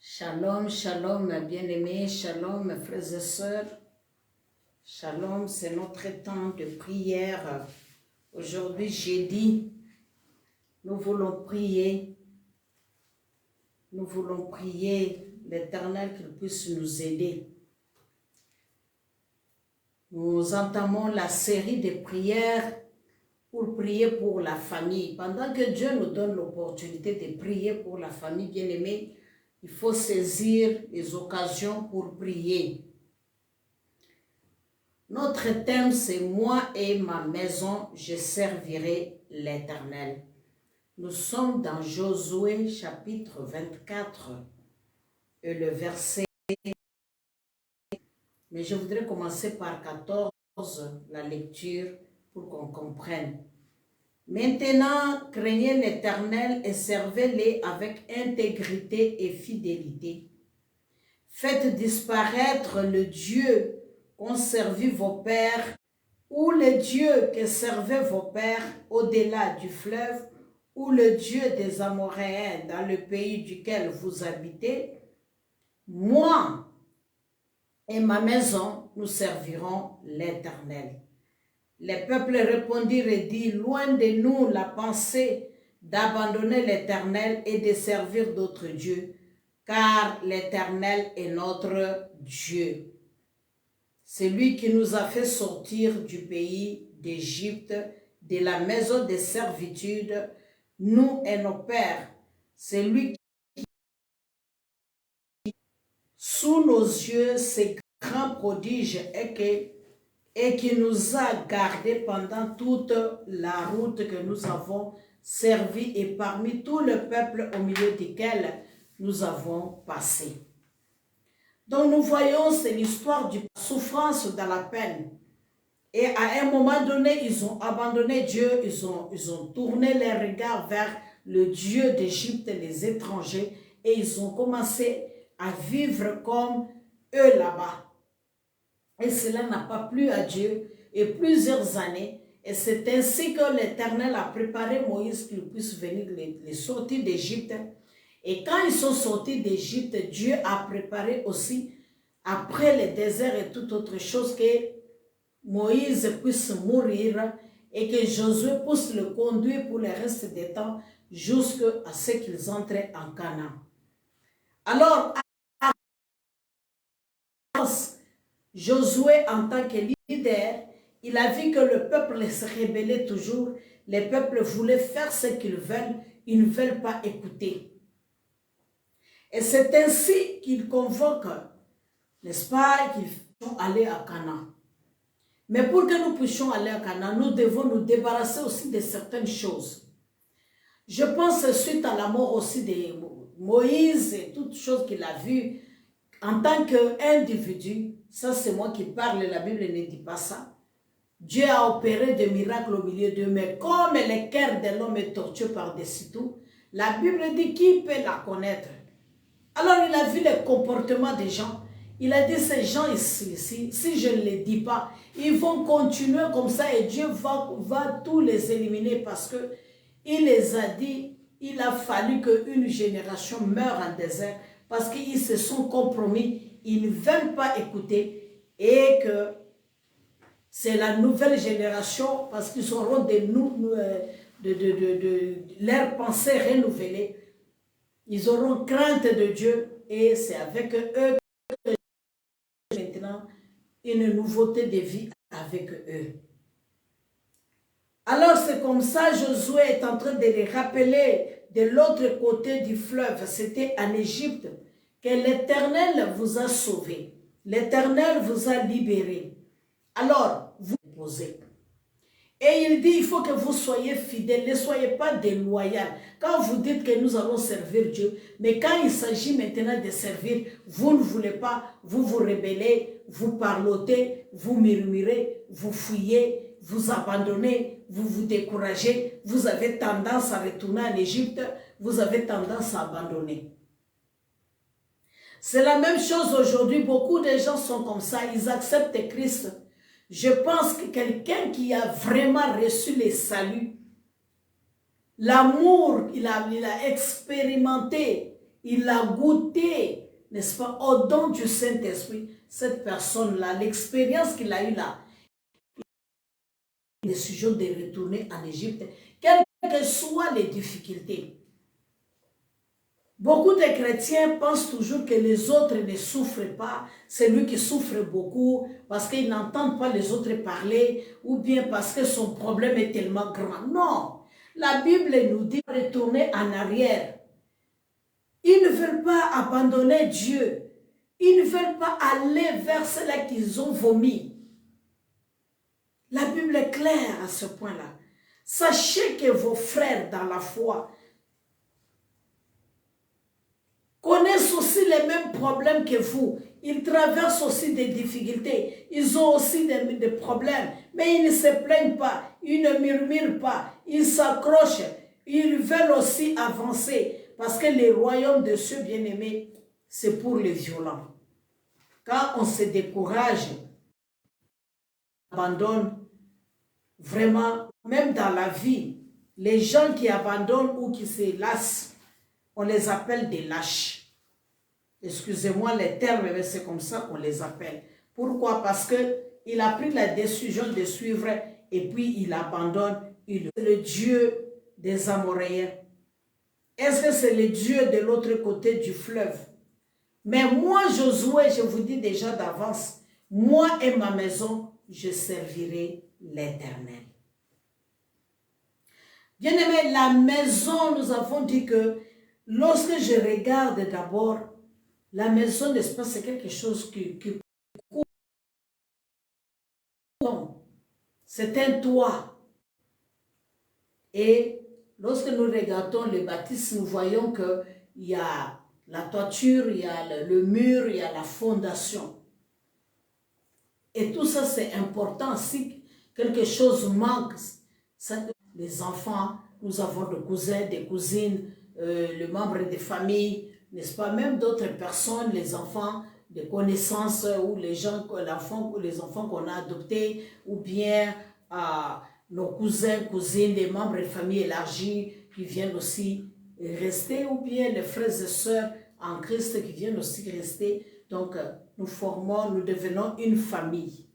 Shalom, shalom, bien-aimés, shalom, mes frères et sœurs. Shalom, c'est notre temps de prière. Aujourd'hui, jeudi, nous voulons prier l'Éternel qu'il puisse nous aider. Nous entamons la série de prières pour prier pour la famille. Pendant que Dieu nous donne l'opportunité de prier pour la famille bien-aimée, il faut saisir les occasions pour prier. Notre thème, c'est « Moi et ma maison, je servirai l'Éternel ». Nous sommes dans Josué chapitre 24 et le verset. Mais je voudrais commencer par 14, la lecture, pour qu'on comprenne. Maintenant, craignez l'Éternel et servez-le avec intégrité et fidélité. Faites disparaître le Dieu qu'ont servi vos pères, ou le Dieu que servaient vos pères au-delà du fleuve, ou le Dieu des Amoréens dans le pays duquel vous habitez. Moi et ma maison, nous servirons l'Éternel. Les peuples répondirent et dirent, loin de nous la pensée d'abandonner l'Éternel et de servir d'autres dieux, car l'Éternel est notre Dieu. C'est lui qui nous a fait sortir du pays d'Égypte, de la maison de servitude, nous et nos pères. C'est lui qui, sous nos yeux, ces grands prodiges et qui nous a gardés pendant toute la route que nous avons servi et parmi tout le peuple au milieu duquel nous avons passé. Donc nous voyons, c'est l'histoire de la souffrance dans la peine. Et à un moment donné, ils ont abandonné Dieu, ils ont tourné les regards vers le Dieu d'Égypte, les étrangers, et ils ont commencé à vivre comme eux là-bas. Et cela n'a pas plu à Dieu, et plusieurs années, et c'est ainsi que l'Éternel a préparé Moïse qu'il puisse venir les sortir d'Égypte. Et quand ils sont sortis d'Égypte, Dieu a préparé aussi, après le désert et toute autre chose, que Moïse puisse mourir et que Josué puisse le conduire pour le reste des temps jusqu'à ce qu'ils entrent en Canaan. Alors, Josué, en tant que leader, il a vu que le peuple se rébellait toujours. Les peuples voulaient faire ce qu'ils veulent, ils ne veulent pas écouter. Et c'est ainsi qu'il convoque, n'est-ce pas, qu'ils vont aller à Canaan. Mais pour que nous puissions aller à Canaan, nous devons nous débarrasser aussi de certaines choses. Je pense suite à la mort aussi de Moïse et toutes choses qu'il a vues en tant qu'individu, ça c'est moi qui parle, la Bible ne dit pas ça. Dieu a opéré des miracles au milieu d'eux, mais comme le cœur de l'homme est tortueux par-dessus tout, la Bible dit qui peut la connaître. Alors il a vu le comportement des gens. Il a dit, ces gens ici, si je ne les dis pas, ils vont continuer comme ça et Dieu va tous les éliminer parce que il les a dit, il a fallu qu'une génération meure en désert parce qu'ils se sont compromis, ils ne veulent pas écouter et que c'est la nouvelle génération parce qu'ils auront leurs pensées renouvelées. Ils auront crainte de Dieu et c'est avec eux maintenant une nouveauté de vie avec eux. Alors c'est comme ça, Josué est en train de les rappeler de l'autre côté du fleuve, c'était en Égypte, que l'Éternel vous a sauvés, l'Éternel vous a libérés. Alors, vous posez. Et il dit, il faut que vous soyez fidèles, ne soyez pas déloyaux. Quand vous dites que nous allons servir Dieu, mais quand il s'agit maintenant de servir, vous ne voulez pas, vous vous rebellez, vous parlotez, vous murmurez, vous fuyez, vous abandonnez, vous vous découragez, vous avez tendance à retourner en Égypte, vous avez tendance à abandonner. C'est la même chose aujourd'hui, beaucoup de gens sont comme ça, ils acceptent Christ. Je pense que quelqu'un qui a vraiment reçu le salut, l'amour, il a expérimenté il a goûté, n'est-ce pas, au don du Saint-Esprit, cette personne-là, l'expérience qu'il a eue là, la décision de retourner en Égypte, quelles que soient les difficultés. Beaucoup de chrétiens pensent toujours que les autres ne souffrent pas, c'est lui qui souffre beaucoup parce qu'ils n'entendent pas les autres parler ou bien parce que son problème est tellement grand. Non, la Bible nous dit de retourner en arrière. Ils ne veulent pas abandonner Dieu. Ils ne veulent pas aller vers cela qu'ils ont vomi. La Bible est claire à ce point-là. Sachez que vos frères dans la foi connaissent aussi les mêmes problèmes que vous. Ils traversent aussi des difficultés. Ils ont aussi des problèmes. Mais ils ne se plaignent pas. Ils ne murmurent pas. Ils s'accrochent. Ils veulent aussi avancer. Parce que le royaume de ceux bien-aimés, c'est pour les violents. Quand on se décourage, on abandonne, vraiment, même dans la vie, les gens qui abandonnent ou qui se lassent, on les appelle des lâches. Excusez-moi les termes, mais c'est comme ça qu'on les appelle. Pourquoi? Parce qu'il a pris la décision de suivre et puis il abandonne. C'est le Dieu des Amoréens. Est-ce que c'est le Dieu de l'autre côté du fleuve? Mais moi, Josué, je vous dis déjà d'avance, moi et ma maison, je servirai l'Éternel. Bien-aimé, la maison, nous avons dit que lorsque je regarde d'abord, la maison, n'est-ce pas, c'est quelque chose qui court. C'est un toit. Et lorsque nous regardons les bâtisses, nous voyons qu'il y a la toiture, il y a le mur, il y a la fondation. Et tout ça, c'est important. Si quelque chose manque, les enfants, nous avons des cousins, des cousines, les membres des familles, n'est-ce pas, même d'autres personnes, les enfants, des connaissances ou les gens, les enfants qu'on a adoptés, ou bien nos cousins, cousines, les membres de famille élargie qui viennent aussi rester, ou bien les frères et sœurs en Christ qui viennent aussi rester. Donc, nous devenons une famille.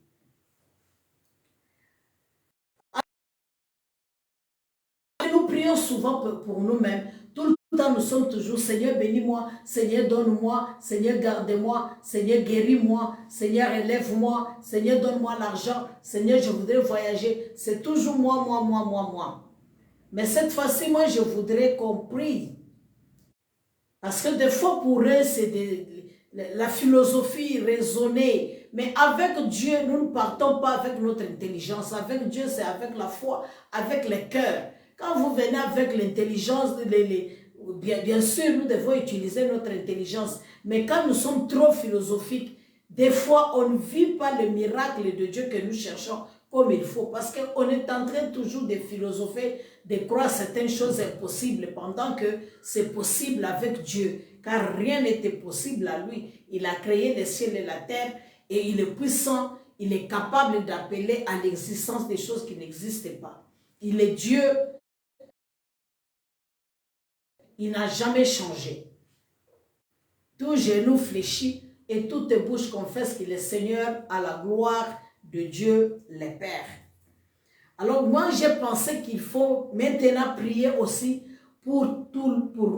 Nous prions souvent pour nous-mêmes. Tout le temps, nous sommes toujours, Seigneur, bénis-moi, Seigneur, donne-moi, Seigneur, garde-moi, Seigneur, guéris-moi, Seigneur, élève-moi, Seigneur, donne-moi l'argent, Seigneur, je voudrais voyager. C'est toujours moi. Mais cette fois-ci, moi, je voudrais qu'on prie. Parce que des fois, pour eux, c'est la philosophie raisonnée. Mais avec Dieu, nous ne partons pas avec notre intelligence. Avec Dieu, c'est avec la foi, avec le cœur. Quand vous venez avec l'intelligence, bien sûr, nous devons utiliser notre intelligence. Mais quand nous sommes trop philosophiques, des fois, on ne vit pas le miracle de Dieu que nous cherchons comme il faut. Parce qu'on est en train toujours de philosopher, de croire certaines choses impossibles pendant que c'est possible avec Dieu. Car rien n'était possible à lui. Il a créé les cieux et la terre et il est puissant. Il est capable d'appeler à l'existence des choses qui n'existent pas. Il est Dieu. Il n'a jamais changé. Tout genou fléchit et toute bouche confesse qu'il est Seigneur à la gloire de Dieu le Père. Alors moi j'ai pensé qu'il faut maintenant prier aussi pour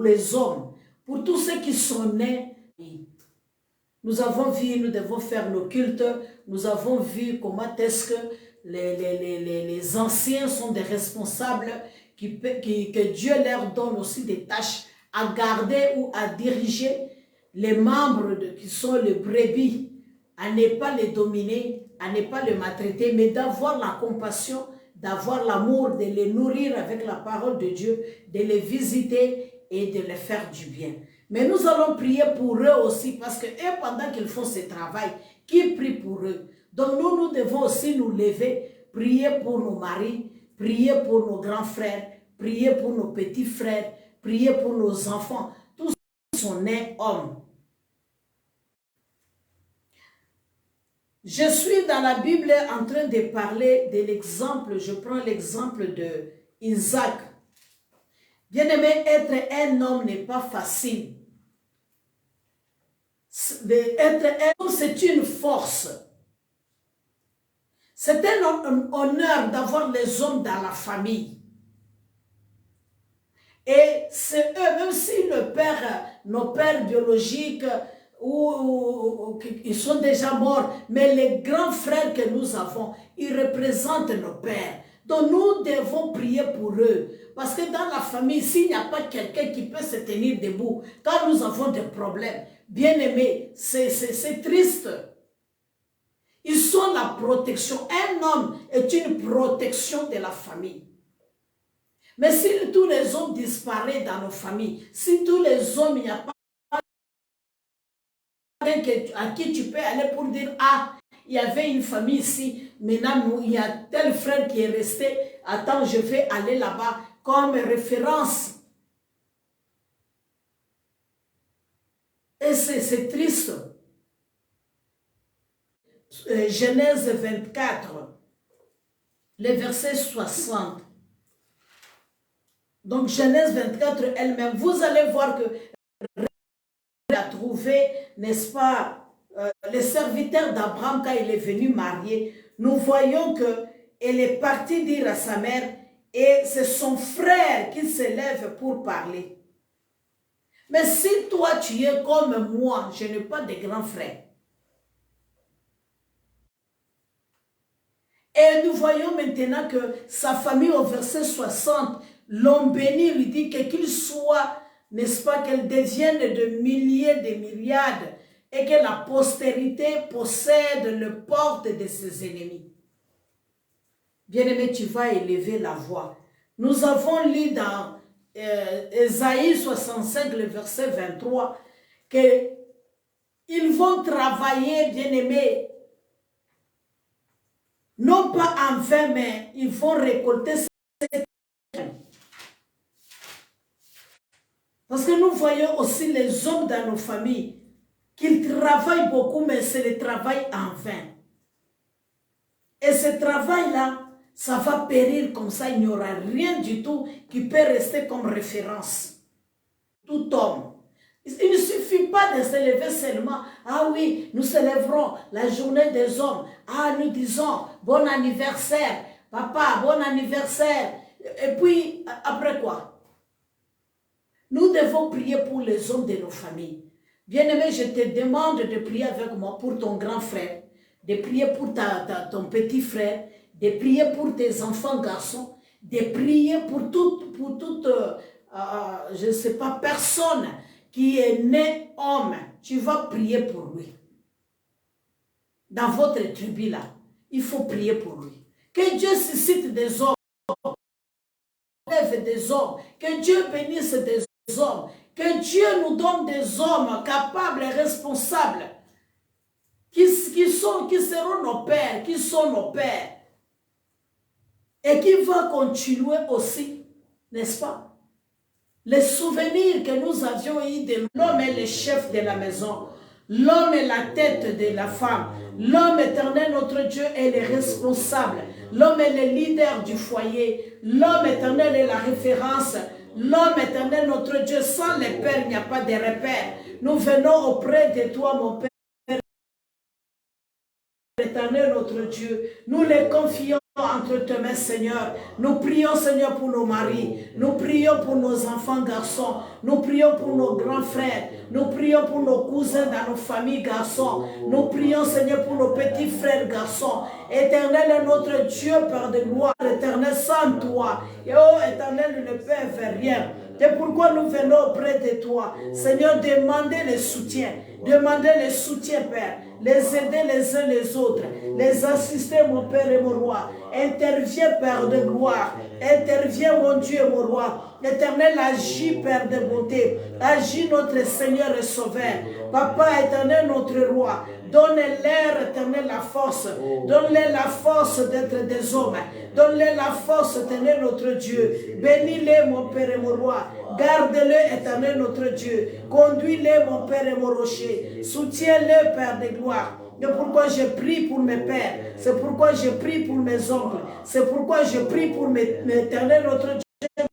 les hommes, pour tous ceux qui sont nés. Nous avons vu, nous devons faire nos cultes, nous avons vu comment est-ce que les anciens sont des responsables, que Dieu leur donne aussi des tâches à garder ou à diriger les membres qui sont les brebis, à ne pas les dominer, à ne pas les maltraiter, mais d'avoir la compassion, d'avoir l'amour, de les nourrir avec la parole de Dieu, de les visiter et de les faire du bien. Mais nous allons prier pour eux aussi, parce que eux, pendant qu'ils font ce travail, qui prie pour eux? Donc nous devons aussi nous lever, prier pour nos maris, prier pour nos grands frères, prier pour nos petits frères, prier pour nos enfants, tous sont nés hommes. Je suis dans la Bible en train de parler de l'exemple, je prends l'exemple de Isaac. Bien-aimé, être un homme n'est pas facile. être homme, c'est une force. C'est un honneur d'avoir les hommes dans la famille. Et c'est eux, même si nos pères biologiques, ils sont déjà morts, mais les grands frères que nous avons, ils représentent nos pères. Donc nous devons prier pour eux. Parce que dans la famille, s'il n'y a pas quelqu'un qui peut se tenir debout, quand nous avons des problèmes, bien aimés, c'est triste. Ils sont la protection. Un homme est une protection de la famille. Mais si tous les hommes disparaissent dans nos familles, si tous les hommes, il n'y a pas quelqu'un à qui tu peux aller pour dire, ah, il y avait une famille ici, maintenant il y a tel frère qui est resté, attends, je vais aller là-bas comme référence. Et c'est triste. Genèse 24, le verset 60. Donc Genèse 24 elle-même, vous allez voir que a trouvé, n'est-ce pas, le serviteur d'Abraham quand il est venu marier, nous voyons qu'elle est partie dire à sa mère et c'est son frère qui se lève pour parler. Mais si toi tu es comme moi, je n'ai pas de grand frère. Et nous voyons maintenant que sa famille au verset 60, l'homme béni lui dit qu'il soit, n'est-ce pas, qu'elle devienne de milliers, de myriades et que la postérité possède le porte de ses ennemis. Bien-aimé, tu vas élever la voix. Nous avons lu dans Ésaïe 65, le verset 23, qu'ils vont travailler, bien-aimé, non pas en vain, mais ils vont récolter cette terre. Parce que nous voyons aussi les hommes dans nos familles, qu'ils travaillent beaucoup, mais c'est le travail en vain. Et ce travail-là, ça va périr comme ça, il n'y aura rien du tout qui peut rester comme référence. Tout homme. Il ne suffit pas de se lever seulement. Ah oui, nous célébrons la journée des hommes. Ah, nous disons bon anniversaire. Papa, bon anniversaire. Et puis, après quoi? Nous devons prier pour les hommes de nos familles. Bien-aimé, je te demande de prier avec moi pour ton grand frère, de prier pour ton petit frère, de prier pour tes enfants garçons, de prier pour toute je ne sais pas, personne qui est né homme. Tu vas prier pour lui. Dans votre tribu là, il faut prier pour lui. Que Dieu suscite des hommes, lève des hommes, que Dieu bénisse des hommes, que Dieu nous donne des hommes capables et responsables, qui seront nos pères, qui sont nos pères, et qui vont continuer aussi, n'est-ce pas? Les souvenirs que nous avions eus de l'homme est le chef de la maison, l'homme est la tête de la femme, l'homme éternel, notre Dieu, est le responsable, l'homme est le leader du foyer, l'homme éternel est la référence, l'homme éternel, notre Dieu, sans les pères, il n'y a pas de repère. Nous venons auprès de toi, mon Père éternel, notre Dieu, nous les confions entre tes mains, Seigneur. Nous prions, Seigneur, pour nos maris. Nous prions pour nos enfants garçons. Nous prions pour nos grands frères. Nous prions pour nos cousins dans nos familles garçons. Nous prions, Seigneur, pour nos petits frères garçons. Éternel est notre Dieu, Père de gloire. Éternel, sans toi. Et oh, Éternel, nous ne peut faire rien. C'est pourquoi nous venons auprès de toi. Seigneur, demandez le soutien. Demandez le soutien, Père. Les aider les uns les autres. Les assister, mon Père et mon roi. Interviens, Père de gloire. Interviens, mon Dieu et mon roi. Éternel, agis, Père de bonté. Agis, notre Seigneur et Sauveur. Papa éternel, notre roi. Donne-leur, éternel, la force. Donne-leur la force d'être des hommes. Donne-leur la force, éternel, notre Dieu. Bénis-les, mon Père et mon roi. Garde-le, éternel, notre Dieu. Conduis-les, mon Père et mon rocher. Soutiens-le, Père de gloire. C'est pourquoi je prie pour mes pères. C'est pourquoi je prie pour mes oncles. C'est pourquoi je prie pour mes éternel, notre Dieu.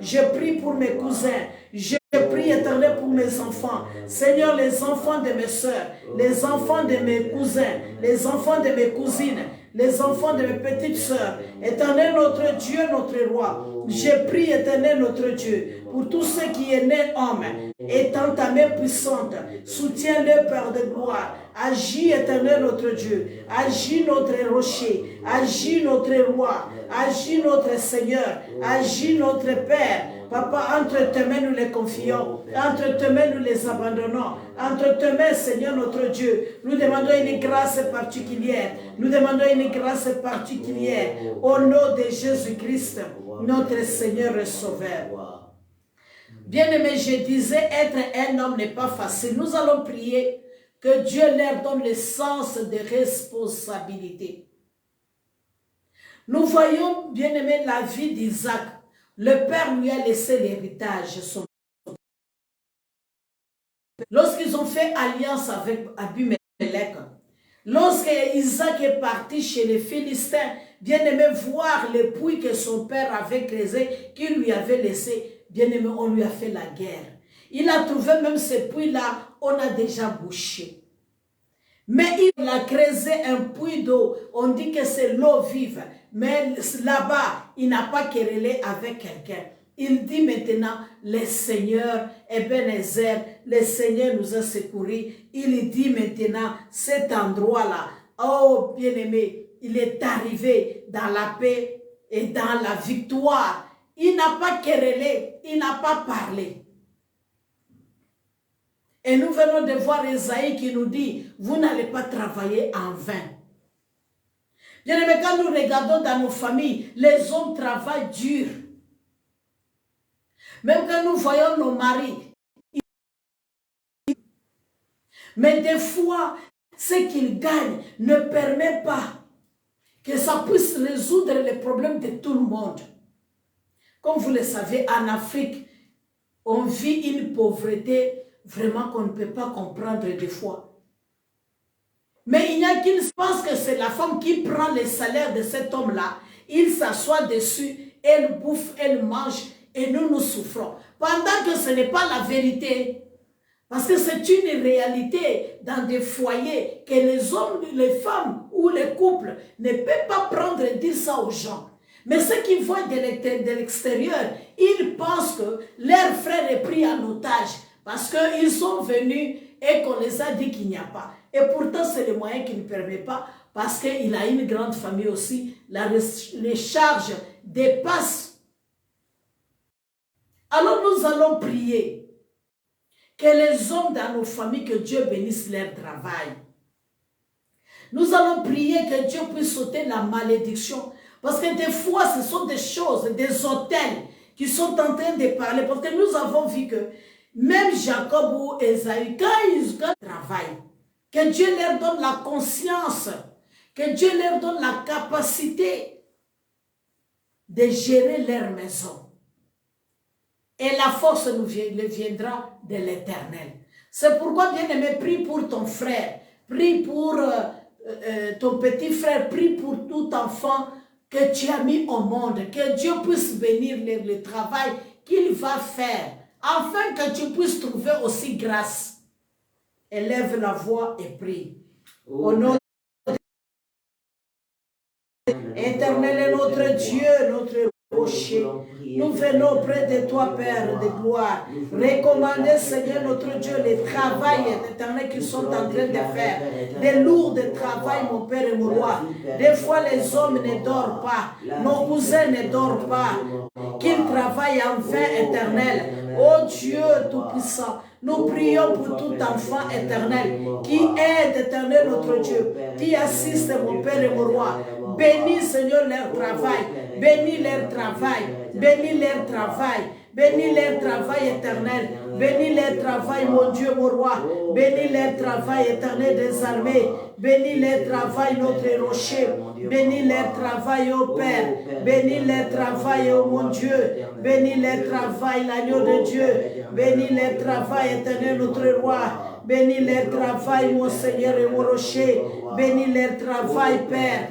Je prie pour mes cousins. Je prie, éternel, pour mes enfants. Seigneur, les enfants de mes soeurs, les enfants de mes cousins, les enfants de mes cousines, les enfants de mes petites sœurs. Éternel notre Dieu, notre roi, je prie, éternel notre Dieu, pour tous ceux qui est né homme, étant ta main puissante, soutiens-le, Père de gloire. Agis, éternel notre Dieu, agis notre rocher, agis notre roi, agis notre Seigneur, agis notre Père. Papa, entre tes mains nous les confions, entre tes mains nous les abandonnons, entre tes mains, Seigneur notre Dieu, nous demandons une grâce particulière, nous demandons une grâce particulière, au nom de Jésus-Christ, notre Seigneur et Sauveur. Bien-aimé, je disais, être un homme n'est pas facile. Nous allons prier que Dieu leur donne le sens de responsabilité. Nous voyons, bien-aimé, la vie d'Isaac. Le père lui a laissé l'héritage. Lorsqu'ils ont fait alliance avec Abimelech, lorsque Isaac est parti chez les Philistins, bien-aimé, voir les puits que son père avait creusés, qu'il lui avait laissé, bien-aimé, on lui a fait la guerre. Il a trouvé même ces puits-là, on a déjà bouché. Mais il a creusé un puits d'eau, on dit que c'est l'eau vive. Mais là-bas, il n'a pas querellé avec quelqu'un. Il dit maintenant, le Seigneur Ebenezer, le Seigneur nous a secourus. Il dit maintenant, cet endroit-là, oh bien-aimé, il est arrivé dans la paix et dans la victoire. Il n'a pas querellé, il n'a pas parlé. Et nous venons de voir Esaïe qui nous dit, vous n'allez pas travailler en vain. Bien aimé, quand nous regardons dans nos familles, les hommes travaillent dur. Même quand nous voyons nos maris. Mais des fois, ce qu'ils gagnent ne permet pas que ça puisse résoudre les problèmes de tout le monde. Comme vous le savez, en Afrique, on vit une pauvreté vraiment qu'on ne peut pas comprendre des fois. Mais il y a qui pense que c'est la femme qui prend le salaire de cet homme-là. Il s'assoit dessus, elle bouffe, elle mange et nous souffrons. Pendant que ce n'est pas la vérité. Parce que c'est une réalité dans des foyers que les hommes, les femmes ou les couples ne peuvent pas prendre et dire ça aux gens. Mais ceux qui voient de l'extérieur, ils pensent que leur frère est pris en otage parce qu'ils sont venus et qu'on les a dit qu'il n'y a pas. Et pourtant, c'est le moyen qui ne permet pas parce qu'il a une grande famille aussi. Les charges dépassent. Alors nous allons prier que les hommes dans nos familles, que Dieu bénisse leur travail. Nous allons prier que Dieu puisse ôter la malédiction. Parce que des fois, ce sont des choses, des hôtels qui sont en train de parler. Parce que nous avons vu que même Jacob ou Esaü, quand ils travaillent, que Dieu leur donne la conscience, que Dieu leur donne la capacité de gérer leur maison. Et la force nous viendra de l'Éternel. C'est pourquoi, bien-aimé, prie pour ton frère, prie pour ton petit frère, prie pour tout enfant que tu as mis au monde, que Dieu puisse bénir le travail qu'il va faire, afin que tu puisses trouver aussi grâce. Élève la voix et prie. Au nom Éternel est notre Dieu, notre rocher. Nous venons près de toi, Père de gloire. Recommander, Seigneur notre Dieu, les travails éternels qu'ils sont en train de faire. Des lourds de travail, mon Père et mon roi. Des fois, les hommes ne dorment pas. Nos cousins ne dorment pas. Qu'ils travaillent en vain, éternel. Oh Dieu Tout-Puissant, nous prions pour tout enfant éternel qui aide, éternel notre Dieu, qui assiste, mon Père et mon roi. Bénis, Seigneur, leur travail. Bénis leur travail. Bénis leur travail. Bénis leur travail éternel. Bénis leur travail, mon Dieu, mon roi. Bénis leur travail éternel des armées. Bénis leur travail, notre rocher. Bénis leur travail, ô Père. Bénis leur travail, ô mon Dieu. Bénis leur travail, l'agneau de Dieu. Bénis leur travail, éternel, notre roi. Bénis leur travail, mon Seigneur et mon rocher. Bénis leur travail, Père.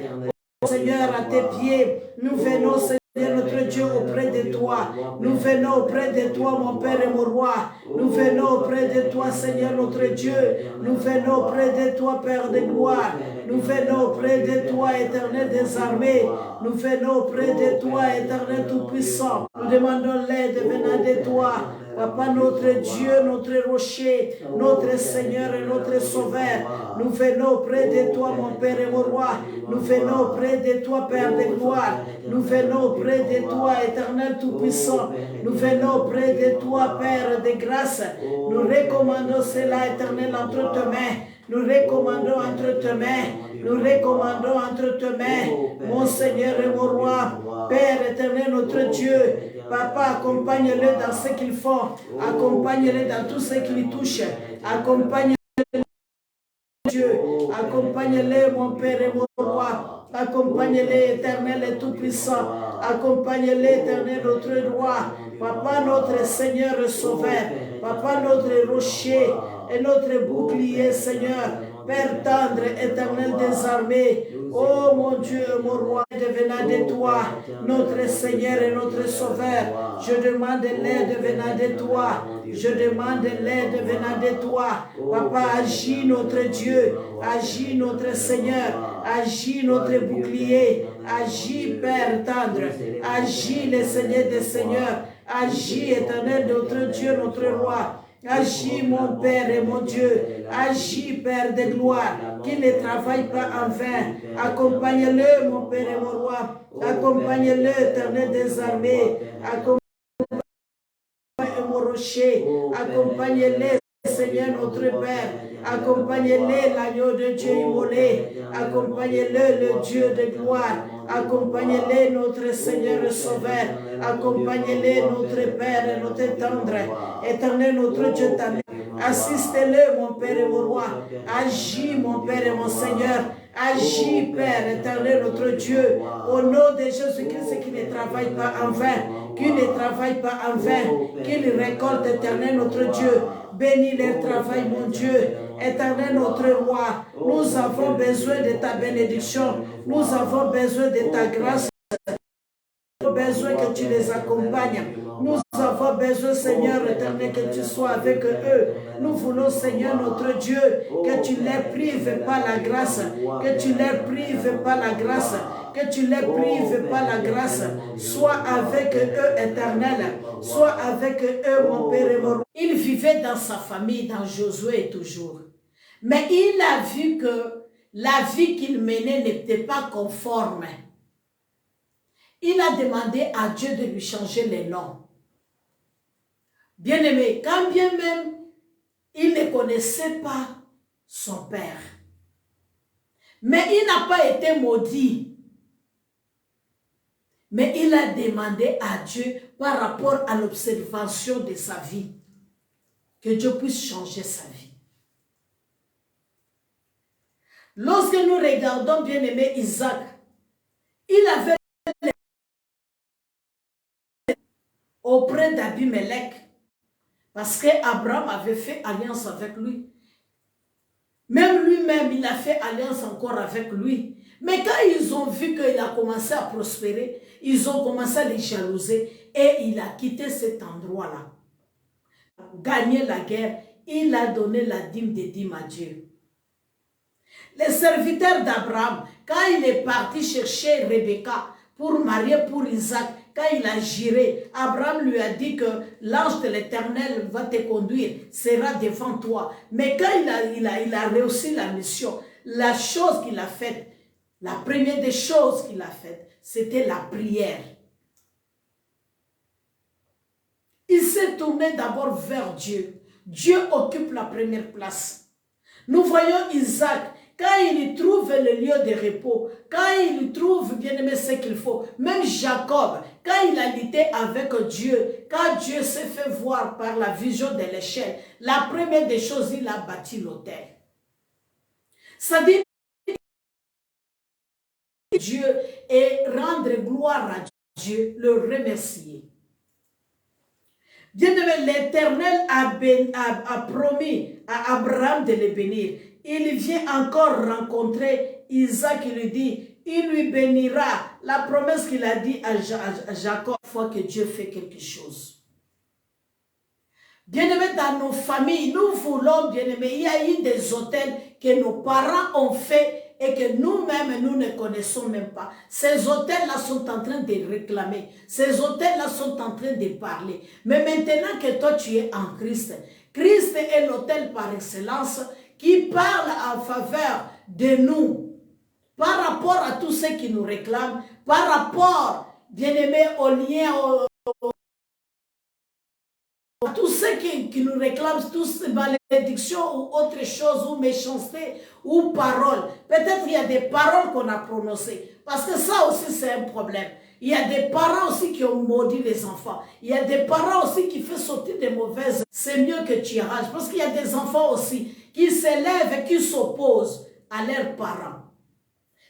Seigneur, à tes pieds, nous venons, Seigneur. notre Dieu, auprès de toi. Nous venons auprès de toi, mon Père et mon roi. Nous venons auprès de toi, Seigneur notre Dieu. Nous venons auprès de toi, Père de gloire. Nous venons auprès de toi, Éternel des armées. Nous venons auprès de toi, Éternel tout-puissant. Nous demandons l'aide venant de toi. Papa, notre Dieu, notre rocher, notre Seigneur et notre Sauveur. Nous venons auprès de toi, mon Père et mon roi. Nous venons auprès de toi, Père de gloire. Nous venons auprès de toi, Éternel tout-puissant. Nous venons auprès de toi, Père de grâce. Nous recommandons cela, Éternel, entre tes mains. Nous recommandons entre tes mains. Nous recommandons entre tes mains, mon Seigneur et mon roi. Père éternel, notre Dieu. Papa, accompagne-le dans ce qu'ils font. Accompagne-le dans tout ce qui les touche. Accompagne-le, Dieu. Accompagne-le, mon Père et mon roi. Accompagne-le, éternel et tout-puissant. Accompagne-le, éternel, notre roi. Papa, notre Seigneur et Sauveur. Papa, notre rocher et notre bouclier, Seigneur. Père tendre, éternel des armées. Oh mon Dieu, mon roi, devenant de toi, notre Seigneur et notre Sauveur. Je demande l'aide venant de toi. Je demande l'aide venant de toi. Papa, agis notre Dieu. Agis notre Seigneur. Agis notre bouclier. Agis Père tendre. Agis le Seigneur des Seigneurs. Agis éternel notre Dieu, notre roi. Agis mon Père et mon Dieu. Agis Père de gloire. Qu'il ne travaille pas en vain. Accompagne-le mon Père et mon roi. Accompagne-le éternel des armées. Accompagne-le mon rocher. Accompagne-le Seigneur notre Père. Accompagnez-le l'agneau de Dieu immolé. Accompagnez-le le Dieu de gloire. Accompagnez-le notre Seigneur et Sauveur. Accompagnez-le notre Père et notre tendre. Éternel notre Dieu t'aime. Assistez-le mon Père et mon roi. Agis mon Père et mon Seigneur. Agis Père éternel notre Dieu. Au nom de Jésus-Christ qui ne travaille pas en vain. Qui ne travaille pas en vain. Qu'il récolte éternel notre Dieu. Bénis leur travail mon Dieu. Éternel notre roi, nous avons besoin de ta bénédiction, nous avons besoin de ta grâce, nous avons besoin que tu les accompagnes, nous avons besoin Seigneur éternel que tu sois avec eux, nous voulons Seigneur notre Dieu que tu ne les prives pas la grâce, que tu ne les prives pas la grâce, que tu ne les prives pas la grâce, sois avec eux éternel, sois avec eux mon Père et mon roi. Il vivait dans sa famille, dans Josué toujours. Mais il a vu que la vie qu'il menait n'était pas conforme. Il a demandé à Dieu de lui changer les noms. Bien-aimé, quand bien même il ne connaissait pas son père. Mais il n'a pas été maudit. Mais il a demandé à Dieu par rapport à l'observation de sa vie, que Dieu puisse changer sa vie. Lorsque nous regardons bien-aimé Isaac, il avait auprès d'Abimelech, parce qu'Abraham avait fait alliance avec lui. Même lui-même, il a fait alliance encore avec lui. Mais quand ils ont vu qu'il a commencé à prospérer, ils ont commencé à les jalouser et il a quitté cet endroit-là. Gagné la guerre, il a donné la dîme des dîmes à Dieu. Les serviteurs d'Abraham, quand il est parti chercher Rebecca pour marier pour Isaac, quand il a juré, Abraham lui a dit que l'ange de l'Éternel va te conduire, sera devant toi. Mais quand il a réussi la mission, la chose qu'il a faite, la première des choses qu'il a faites, c'était la prière. Il s'est tourné d'abord vers Dieu. Dieu occupe la première place. Nous voyons Isaac, quand il trouve le lieu de repos, quand il trouve bien aimé ce qu'il faut, même Jacob, quand il a lutté avec Dieu, quand Dieu s'est fait voir par la vision de l'échelle, la première des choses, il a bâti l'autel. Ça dit Dieu et rendre gloire à Dieu, le remercier. Bien-aimé, l'Éternel a promis à Abraham de le bénir. Il vient encore rencontrer Isaac, il lui dit, il lui bénira. La promesse qu'il a dit à Jacob, fois que Dieu fait quelque chose. Bien-aimés, dans nos familles, nous voulons, bien-aimés, il y a eu des hôtels que nos parents ont fait et que nous-mêmes, nous ne connaissons même pas. Ces hôtels-là sont en train de réclamer. Ces hôtels-là sont en train de parler. Mais maintenant que toi, tu es en Christ, Christ est l'hôtel par excellence qui parle en faveur de nous. Par rapport à tous ceux qui nous réclament, par rapport, bien-aimés, aux liens, à tous ceux qui nous réclament, tous malédictions ou autre chose, ou méchanceté, ou paroles. Peut-être il y a des paroles qu'on a prononcées. Parce que ça aussi, c'est un problème. Il y a des parents aussi qui ont maudit les enfants. Il y a des parents aussi qui font sortir des mauvaises. C'est mieux que tu arraches. Parce qu'il y a des enfants aussi qui s'élèvent et qui s'opposent à leurs parents.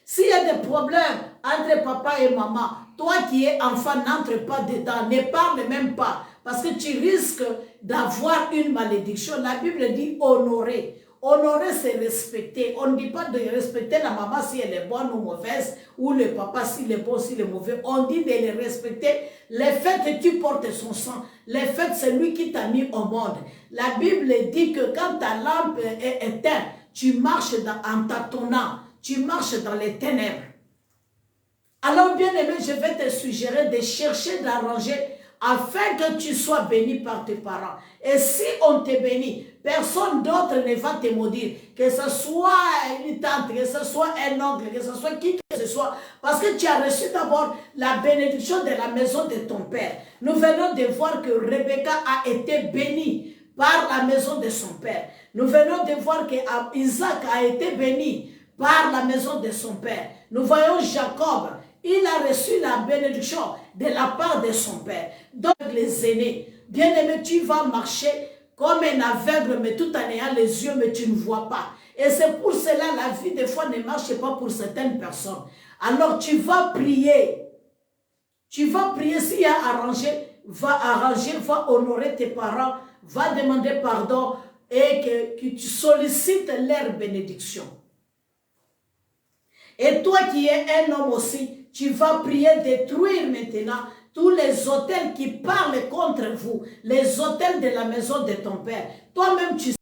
S'il y a des problèmes entre papa et maman, toi qui es enfant, n'entre pas dedans, ne parle même pas. Parce que tu risques d'avoir une malédiction. La Bible dit honorer. Honorer, c'est respecter. On ne dit pas de respecter la maman si elle est bonne ou mauvaise, ou le papa s'il est bon, s'il est mauvais. On dit de les respecter. Le fait que tu portes son sang, le fait que c'est lui qui t'a mis au monde. La Bible dit que quand ta lampe est éteinte, tu marches en tâtonnant. Tu marches dans les ténèbres. Alors, bien aimé, je vais te suggérer de chercher d'arranger afin que tu sois béni par tes parents. Et si on te bénit, personne d'autre ne va te maudire. Que ce soit une tante, que ce soit un oncle, que ce soit qui que ce soit. Parce que tu as reçu d'abord la bénédiction de la maison de ton père. Nous venons de voir que Rebecca a été bénie par la maison de son père. Nous venons de voir que Isaac a été béni par la maison de son père. Nous voyons Jacob, il a reçu la bénédiction de la part de son père. Donc les aînés, bien aimé, tu vas marcher comme un aveugle, mais tout en ayant les yeux, mais tu ne vois pas. Et c'est pour cela la vie des fois ne marche pas pour certaines personnes. Alors tu vas prier. Tu vas prier s'il y a arrangé, va honorer tes parents, va demander pardon et que tu sollicites leur bénédiction. Et toi qui es un homme aussi, tu vas prier détruire maintenant tous les autels qui parlent contre vous, les autels de la maison de ton père. Toi-même, tu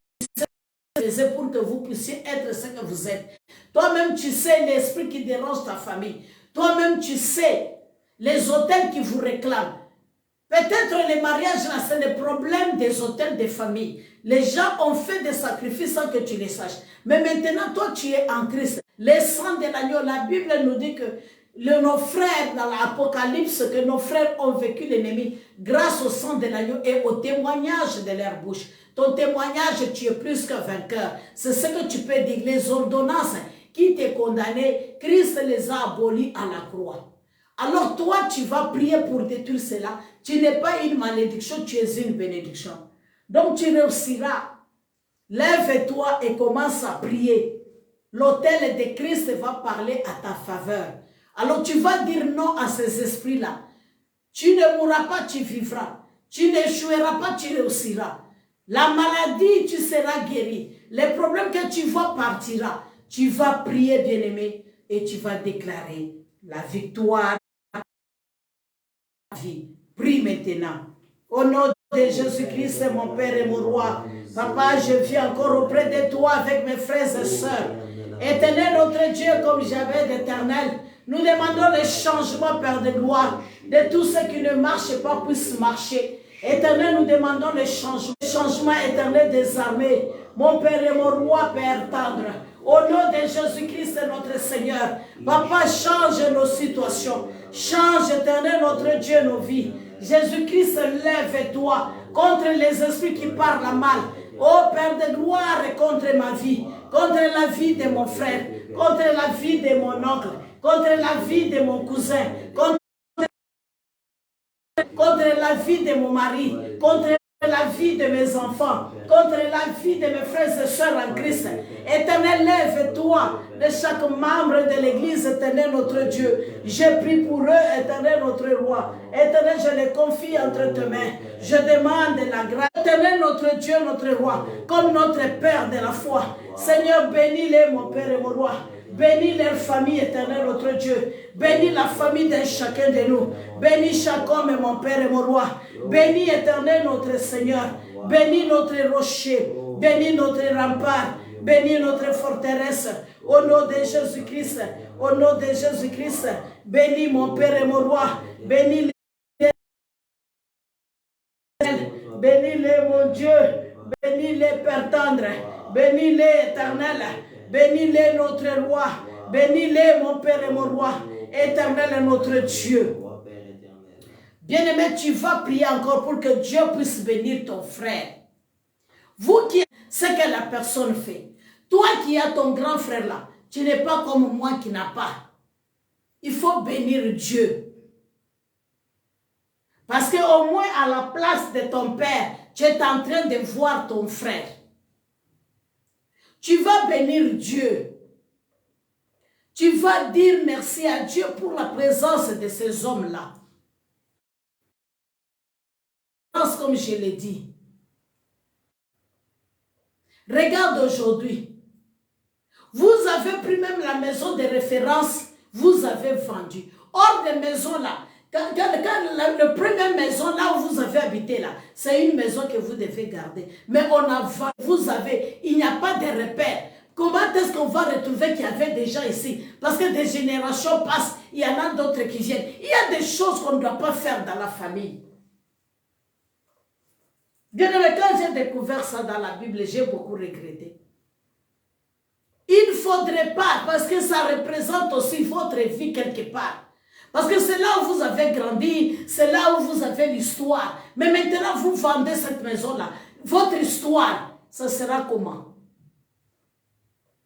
sais pour que vous puissiez être ce que vous êtes. Toi-même, tu sais l'esprit qui dérange ta famille. Toi-même, tu sais les autels qui vous réclament. Peut-être les mariages, là, c'est le problème des autels de famille. Les gens ont fait des sacrifices sans que tu les saches. Mais maintenant, toi, tu es en Christ. Le sang de l'agneau, la Bible nous dit que nos frères, dans l'Apocalypse, que nos frères ont vécu l'ennemi grâce au sang de l'agneau et au témoignage de leur bouche. Ton témoignage, tu es plus qu'un vainqueur. C'est ce que tu peux dire. Les ordonnances qui t'ont condamné, Christ les a abolies à la croix. Alors toi, tu vas prier pour détruire cela. Tu n'es pas une malédiction, tu es une bénédiction. Donc tu réussiras. Lève-toi et commence à prier. L'autel de Christ va parler à ta faveur. Alors tu vas dire non à ces esprits-là. Tu ne mourras pas, tu vivras. Tu n'échoueras pas, tu réussiras. La maladie, tu seras guéri. Les problèmes que tu vois partira. Tu vas prier, bien-aimé, et tu vas déclarer la victoire. Prie maintenant. Au nom de Jésus-Christ, mon Père et mon Roi. Papa, je viens encore auprès de toi avec mes frères et sœurs. Éternel notre Dieu, comme j'avais d'éternel, nous demandons le changement, Père de gloire, de tout ce qui ne marche pas puisse marcher. Éternel, nous demandons le changement éternel des armées. Mon Père et mon Roi, Père tendre, au nom de Jésus-Christ, notre Seigneur, Papa, change nos situations. Change, éternel, notre Dieu, nos vies. Jésus-Christ, lève-toi contre les esprits qui parlent mal. Oh Père de gloire, contre ma vie, contre la vie de mon frère, contre la vie de mon oncle, contre la vie de mon cousin, contre la vie de mon mari, contre la vie de mes enfants, contre la vie de mes frères et sœurs en Christ. Éternel, lève-toi de chaque membre de l'Église, éternel notre Dieu. Je prie pour eux, éternel notre Roi. Éternel, je les confie entre tes mains. Je demande la grâce. Éternel notre Dieu, notre Roi, comme notre Père de la foi. Seigneur, bénis-les, mon Père et mon Roi. Bénis leur famille, éternel, notre Dieu. Bénis la famille de chacun de nous. Bénis chaque homme, mon Père et mon Roi. Bénis, éternel, notre Seigneur. Bénis notre rocher. Bénis notre rempart. Bénis notre forteresse. Au nom de Jésus-Christ. Au nom de Jésus-Christ. Bénis mon Père et mon Roi. Bénis les... Bénis-les, mon Dieu. Bénis-les, Père tendre. Bénis-les, éternel. Bénis-les, notre roi. Bénis-les, mon Père et mon roi. Éternel est notre Dieu. Bien-aimé, tu vas prier encore pour que Dieu puisse bénir ton frère. Vous qui ce que la personne fait. Toi qui as ton grand frère là, tu n'es pas comme moi qui n'a pas. Il faut bénir Dieu. Parce qu'au moins à la place de ton père, tu es en train de voir ton frère. Tu vas bénir Dieu. Tu vas dire merci à Dieu pour la présence de ces hommes-là. Comme je l'ai dit. Regarde aujourd'hui. Vous avez pris même la maison de référence, vous avez vendu. Hors des maisons là, la première maison là où vous avez habité là, c'est une maison que vous devez garder. Mais on a vendu, vous avez, il n'y a pas de repère. Comment est-ce qu'on va retrouver qu'il y avait des gens ici? Parce que des générations passent, il y en a d'autres qui viennent. Il y a des choses qu'on ne doit pas faire dans la famille. Bien aimé, quand j'ai découvert ça dans la Bible, j'ai beaucoup regretté. Il ne faudrait pas, parce que ça représente aussi votre vie quelque part. Parce que c'est là où vous avez grandi, c'est là où vous avez l'histoire. Mais maintenant, vous vendez cette maison-là. Votre histoire, ça sera comment?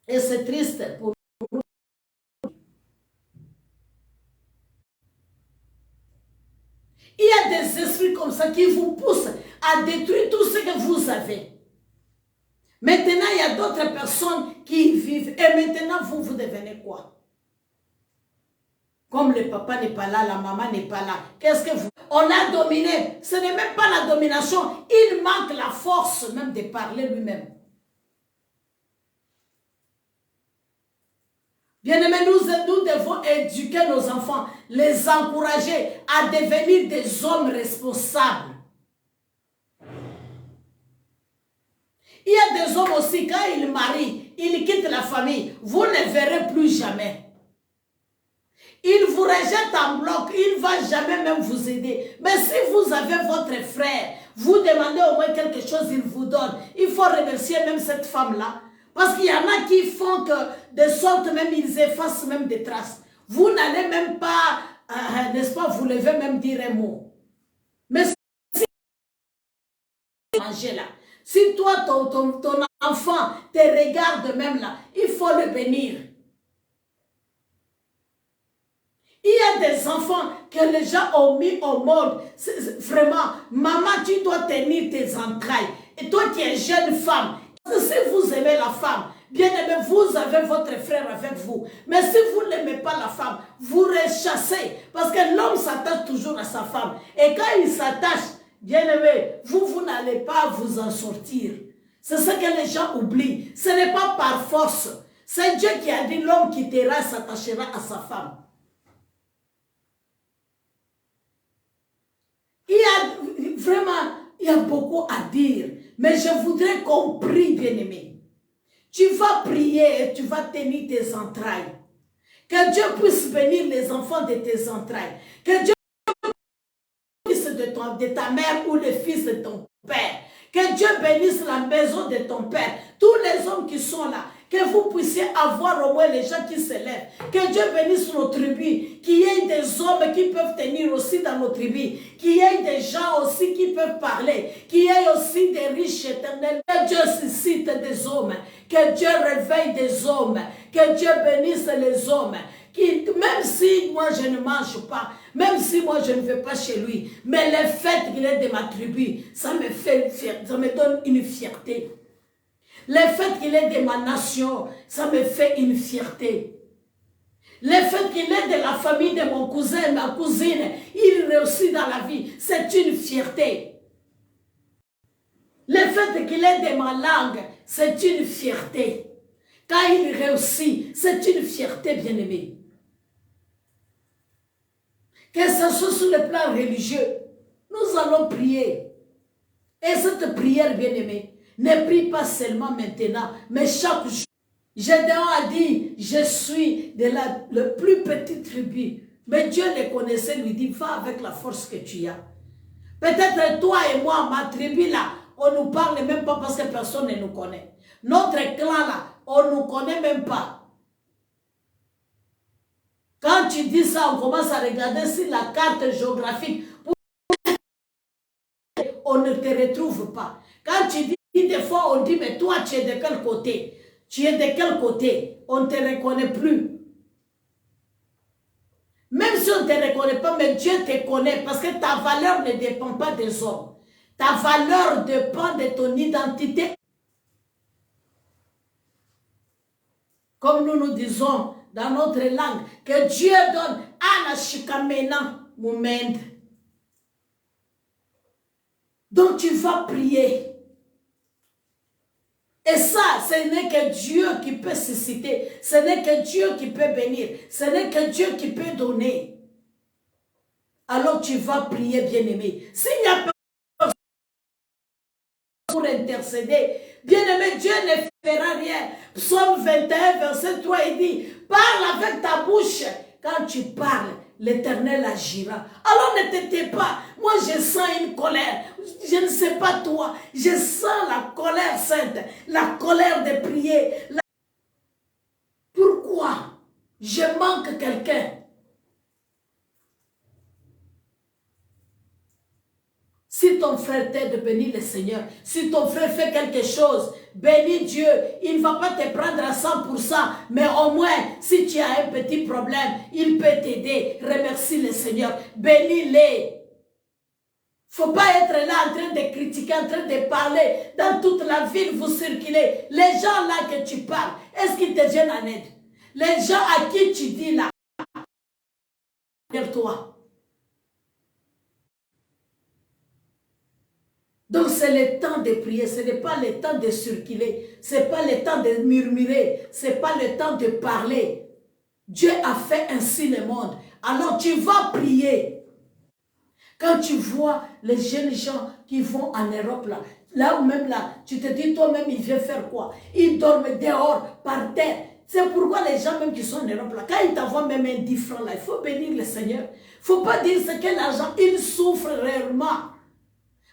Et c'est triste pour nous. Il y a des esprits comme ça qui vous poussent à détruire tout ce que vous avez. Maintenant, il y a d'autres personnes qui vivent. Et maintenant, vous devenez quoi? Comme le papa n'est pas là, la maman n'est pas là. Qu'est-ce que vous... On a dominé. Ce n'est même pas la domination. Il manque la force même de parler lui-même. Bien-aimés, nous devons éduquer nos enfants, les encourager à devenir des hommes responsables. Il y a des hommes aussi, quand ils marient, ils quittent la famille, vous ne verrez plus jamais. Il vous rejette en bloc, il ne va jamais même vous aider. Mais si vous avez votre frère, vous demandez au moins quelque chose, il vous donne. Il faut remercier même cette femme-là. Parce qu'il y en a qui font que, de sorte même, ils effacent même des traces. Vous n'allez même pas, n'est-ce pas, vous devez même dire un mot. Mais si manger là, si toi, ton enfant te regarde même là, il faut le bénir. Il y a des enfants que les gens ont mis au monde. Vraiment, maman, tu dois tenir tes entrailles. Et toi qui es jeune femme, si vous aimez la femme, bien aimé, vous avez votre frère avec vous. Mais si vous n'aimez pas la femme, vous rechassez. Parce que l'homme s'attache toujours à sa femme. Et quand il s'attache, bien aimé, vous n'allez pas vous en sortir. C'est ce que les gens oublient. Ce n'est pas par force. C'est Dieu qui a dit l'homme quittera, s'attachera à sa femme. Il y a beaucoup à dire. Mais je voudrais qu'on prie, bien-aimé. Tu vas prier et tu vas tenir tes entrailles. Que Dieu puisse bénir les enfants de tes entrailles. Que Dieu bénisse de ta mère ou le fils de ton père. Que Dieu bénisse la maison de ton père. Tous les hommes qui sont là. Que vous puissiez avoir au moins les gens qui se lèvent. Que Dieu bénisse nos tribus. Qu'il y ait des hommes qui peuvent tenir aussi dans nos tribus. Qu'il y ait des gens aussi qui peuvent parler. Qu'il y ait aussi des riches éternels. Que Dieu suscite des hommes. Que Dieu réveille des hommes. Que Dieu bénisse les hommes. Même si moi je ne mange pas, même si moi je ne vais pas chez lui, mais le fait qu'il est de ma tribu, ça me fait fierté, ça me donne une fierté. Le fait qu'il est de ma nation, ça me fait une fierté. Le fait qu'il est de la famille de mon cousin, ma cousine, il réussit dans la vie, c'est une fierté. Le fait qu'il est de ma langue, c'est une fierté. Quand il réussit, c'est une fierté, bien-aimé. Que ce soit sur le plan religieux, nous allons prier. Et cette prière, bien-aimé, ne prie pas seulement maintenant, mais chaque jour. Gédéon a dit, je suis de la plus petite tribu. Mais Dieu le connaissait, lui dit, va avec la force que tu as. Peut-être toi et moi, ma tribu là, on ne nous parle même pas parce que personne ne nous connaît. Notre clan là, on ne nous connaît même pas. Quand tu dis ça, on commence à regarder sur la carte géographique. On ne te retrouve pas. Quand tu dis, des fois, on dit, mais toi, tu es de quel côté? Tu es de quel côté? On ne te reconnaît plus. Même si on ne te reconnaît pas, mais Dieu te connaît parce que ta valeur ne dépend pas des hommes. Ta valeur dépend de ton identité. Comme nous disons dans notre langue, que Dieu donne à la chikamena moment. Donc tu vas prier. Et ça, ce n'est que Dieu qui peut susciter. Ce n'est que Dieu qui peut bénir. Ce n'est que Dieu qui peut donner. Alors tu vas prier, bien-aimé. S'il n'y a pas pour intercéder, bien-aimé, Dieu ne fera rien. Psaume 21, verset 3, il dit, parle avec ta bouche. Quand tu parles, l'Éternel agira. Alors ne t'étais pas. Moi, je sens une colère. Je ne sais pas toi. Je sens la colère sainte. La colère de prier. Pourquoi je manque quelqu'un? Si ton frère t'aide, bénis le Seigneur. Si ton frère fait quelque chose, bénis Dieu. Il ne va pas te prendre à 100%, mais au moins, si tu as un petit problème, il peut t'aider. Remercie le Seigneur. Bénis-les. Il ne faut pas être là en train de critiquer, en train de parler. Dans toute la ville, vous circulez. Les gens là que tu parles, est-ce qu'ils te viennent en aide? Les gens à qui tu dis là, vers toi. Donc c'est le temps de prier, ce n'est pas le temps de circuler, ce n'est pas le temps de murmurer, ce n'est pas le temps de parler. Dieu a fait ainsi le monde. Alors tu vas prier. Quand tu vois les jeunes gens qui vont en Europe là ou même là, tu te dis toi-même il vient faire quoi? Ils dorment dehors, par terre. C'est pourquoi les gens même qui sont en Europe là, quand ils t'envoient même un 10 francs là, il faut bénir le Seigneur. Il ne faut pas dire ce que l'argent, il souffre réellement.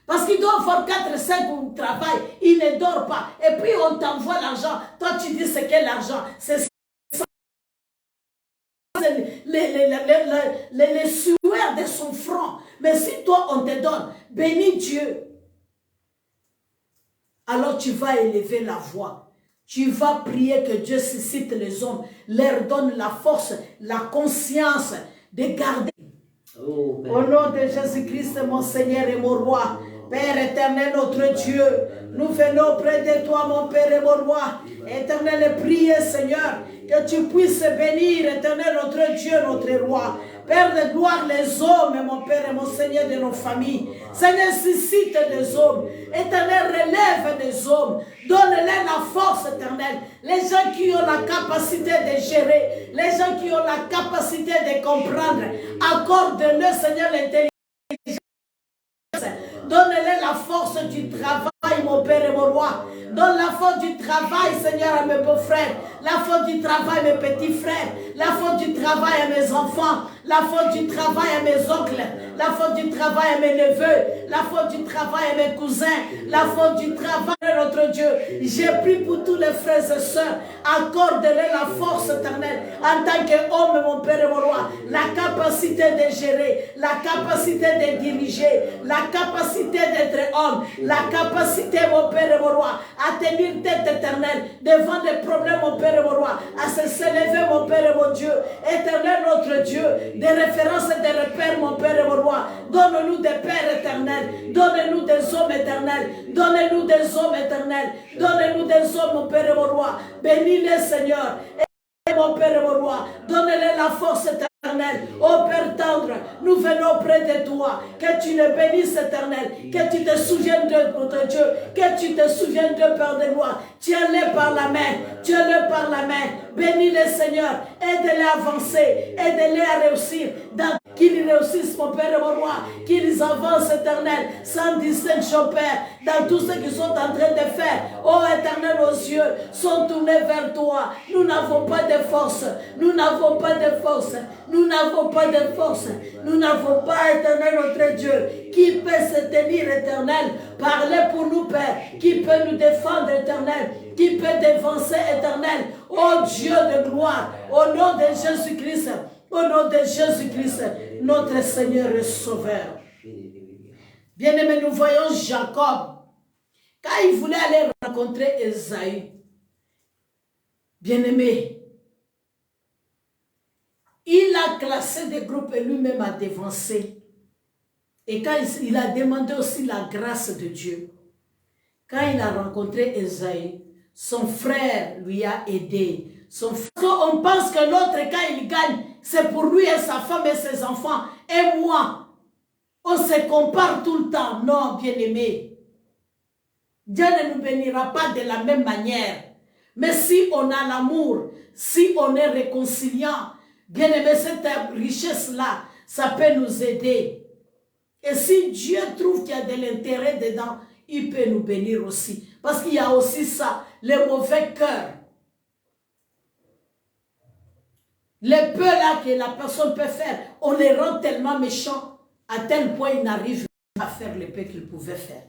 Parce qu'il doit avoir 4-5 au travail, il ne dort pas. Et puis on t'envoie l'argent. Toi tu dis c'est quel argent? C'est les sueurs de son front. Mais si toi on te donne, bénis Dieu. Alors tu vas élever la voix. Tu vas prier que Dieu suscite les hommes, leur donne la force, la conscience de garder. Au nom de Jésus-Christ, mon Seigneur et mon roi, Père éternel, notre Dieu, nous venons près de toi, mon Père et mon roi. Éternel, et prier, Seigneur, que tu puisses bénir, éternel, notre Dieu, notre roi. Père de gloire, les hommes, mon Père et mon Seigneur de nos familles. Seigneur, suscite des hommes. Éternel, relève des hommes. Donne-leur la force, éternelle. Les gens qui ont la capacité de gérer, les gens qui ont la capacité de comprendre, accorde-leur, Seigneur, l'intelligence. Donne-leur la force du travail, mon Père et mon roi. Donne la force du travail, Seigneur, à mes beaux-frères. La force du travail à mes petits frères. La force du travail à mes enfants. La force du travail à mes oncles. La force du travail à mes neveux. La force du travail à mes cousins. La force du travail à notre Dieu. J'ai prié pour tous les frères et sœurs. Accorde-leur la force éternelle. En tant qu'homme, mon Père et mon roi. La capacité de gérer. La capacité de diriger. La capacité d'être homme. La capacité, mon Père et mon roi, à tenir tête éternelle devant des problèmes, mon Père et mon roi, à se s'élever, mon Père et mon Dieu, éternel notre Dieu, des références et des repères, mon Père et mon roi. Donne-nous des pères éternels, donne-nous des hommes éternels, donne-nous des hommes éternels, donne-nous des hommes, mon Père et mon roi. Bénis-les, Seigneur. Et mon Père et mon roi, donne-les la force éternelle. Ô Père tendre, nous venons près de toi. Que tu le bénisses, éternel. Que tu te souviennes de notre Dieu. Que tu te souviennes de Père de gloire. Tiens-les par la main. Tiens-les par par la main. Bénis-les, Seigneur. Aide-les à avancer. Aide-les à réussir. Qu'ils réussissent, mon Père et mon roi. Qu'ils avancent, éternel, sans distinction, Père, dans tout ce qu'ils sont en train de faire. Oh, éternel, nos yeux sont tournés vers toi. Nous n'avons pas de force. Nous n'avons pas de force. Nous n'avons pas de force. Nous n'avons pas, éternel, notre Dieu, qui peut se tenir, éternel. Parlez pour nous, Père. Qui peut nous défendre, éternel. Qui peut dévancer, éternel. Oh Dieu de gloire. Au nom de Jésus-Christ. Au nom de Jésus-Christ, notre Seigneur et Sauveur. Bien-aimés, nous voyons Jacob. Quand il voulait aller rencontrer Esaü, bien-aimé, il a classé des groupes et lui-même a dévancé. Et quand il a demandé aussi la grâce de Dieu, quand il a rencontré Esaü, son frère lui a aidé. On pense que l'autre, quand il gagne, c'est pour lui et sa femme et ses enfants. Et moi, on se compare tout le temps. Non, bien-aimé. Dieu ne nous bénira pas de la même manière. Mais si on a l'amour, si on est réconciliant, bien-aimé, cette richesse-là, ça peut nous aider. Et si Dieu trouve qu'il y a de l'intérêt dedans, il peut nous bénir aussi. Parce qu'il y a aussi ça, les mauvais cœurs. Les peurs là que la personne peut faire, on les rend tellement méchants à tel point ils n'arrivent pas à faire les peurs qu'ils pouvaient faire.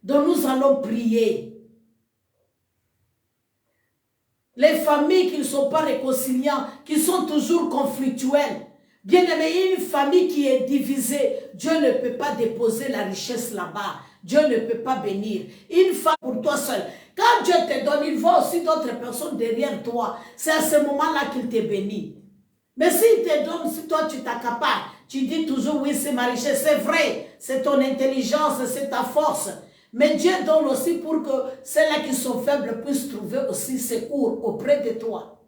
Donc nous allons prier. Les familles qui ne sont pas réconciliantes, qui sont toujours conflictuelles. Bien aimé, une famille qui est divisée, Dieu ne peut pas déposer la richesse là-bas. Dieu ne peut pas bénir. Une femme pour toi seul. Quand Dieu te donne, il voit aussi d'autres personnes derrière toi. C'est à ce moment-là qu'il te bénit. Mais s'il te donne, si toi tu t'accapares, tu dis toujours oui c'est ma richesse, c'est vrai, c'est ton intelligence, c'est ta force. Mais Dieu donne aussi pour que celles-là qui sont faibles puissent trouver aussi secours auprès de toi.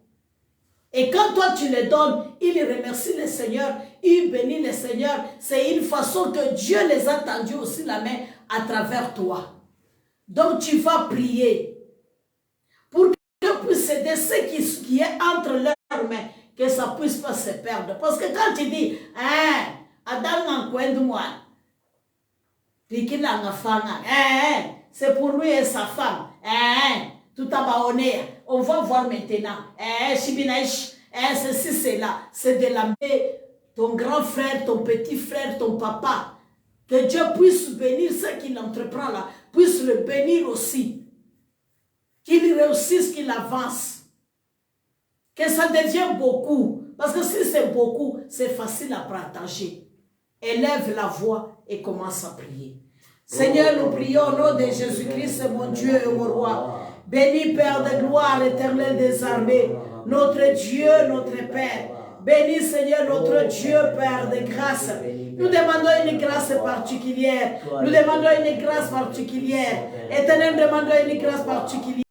Et quand toi tu les donnes, il remercie le Seigneur, il bénit le Seigneur. C'est une façon que Dieu les a tendu aussi la main à travers toi. Donc tu vas prier pour que Dieu puisse aider ce qui est entre leurs mains, que ça ne puisse pas se perdre. Parce que quand tu dis, Adam n'a quoi de moi, c'est pour lui et sa femme. Tout à honneur. On va voir maintenant. Ceci, c'est là. C'est de la ton grand frère, ton petit frère, ton papa. Que Dieu puisse bénir ce qu'il entreprend là. Puisse le bénir aussi. Qu'il réussisse, qu'il avance. Que ça devienne beaucoup. Parce que si c'est beaucoup, c'est facile à partager. Élève la voix et commence à prier. Seigneur, nous prions au nom de Jésus-Christ, mon Dieu et mon roi. Béni Père de gloire, éternel des armées, notre Dieu, notre Père. Béni Seigneur, notre Dieu, Père de grâce. Nous demandons une grâce particulière. Nous demandons une grâce particulière. Éternel, nous demandons une grâce particulière.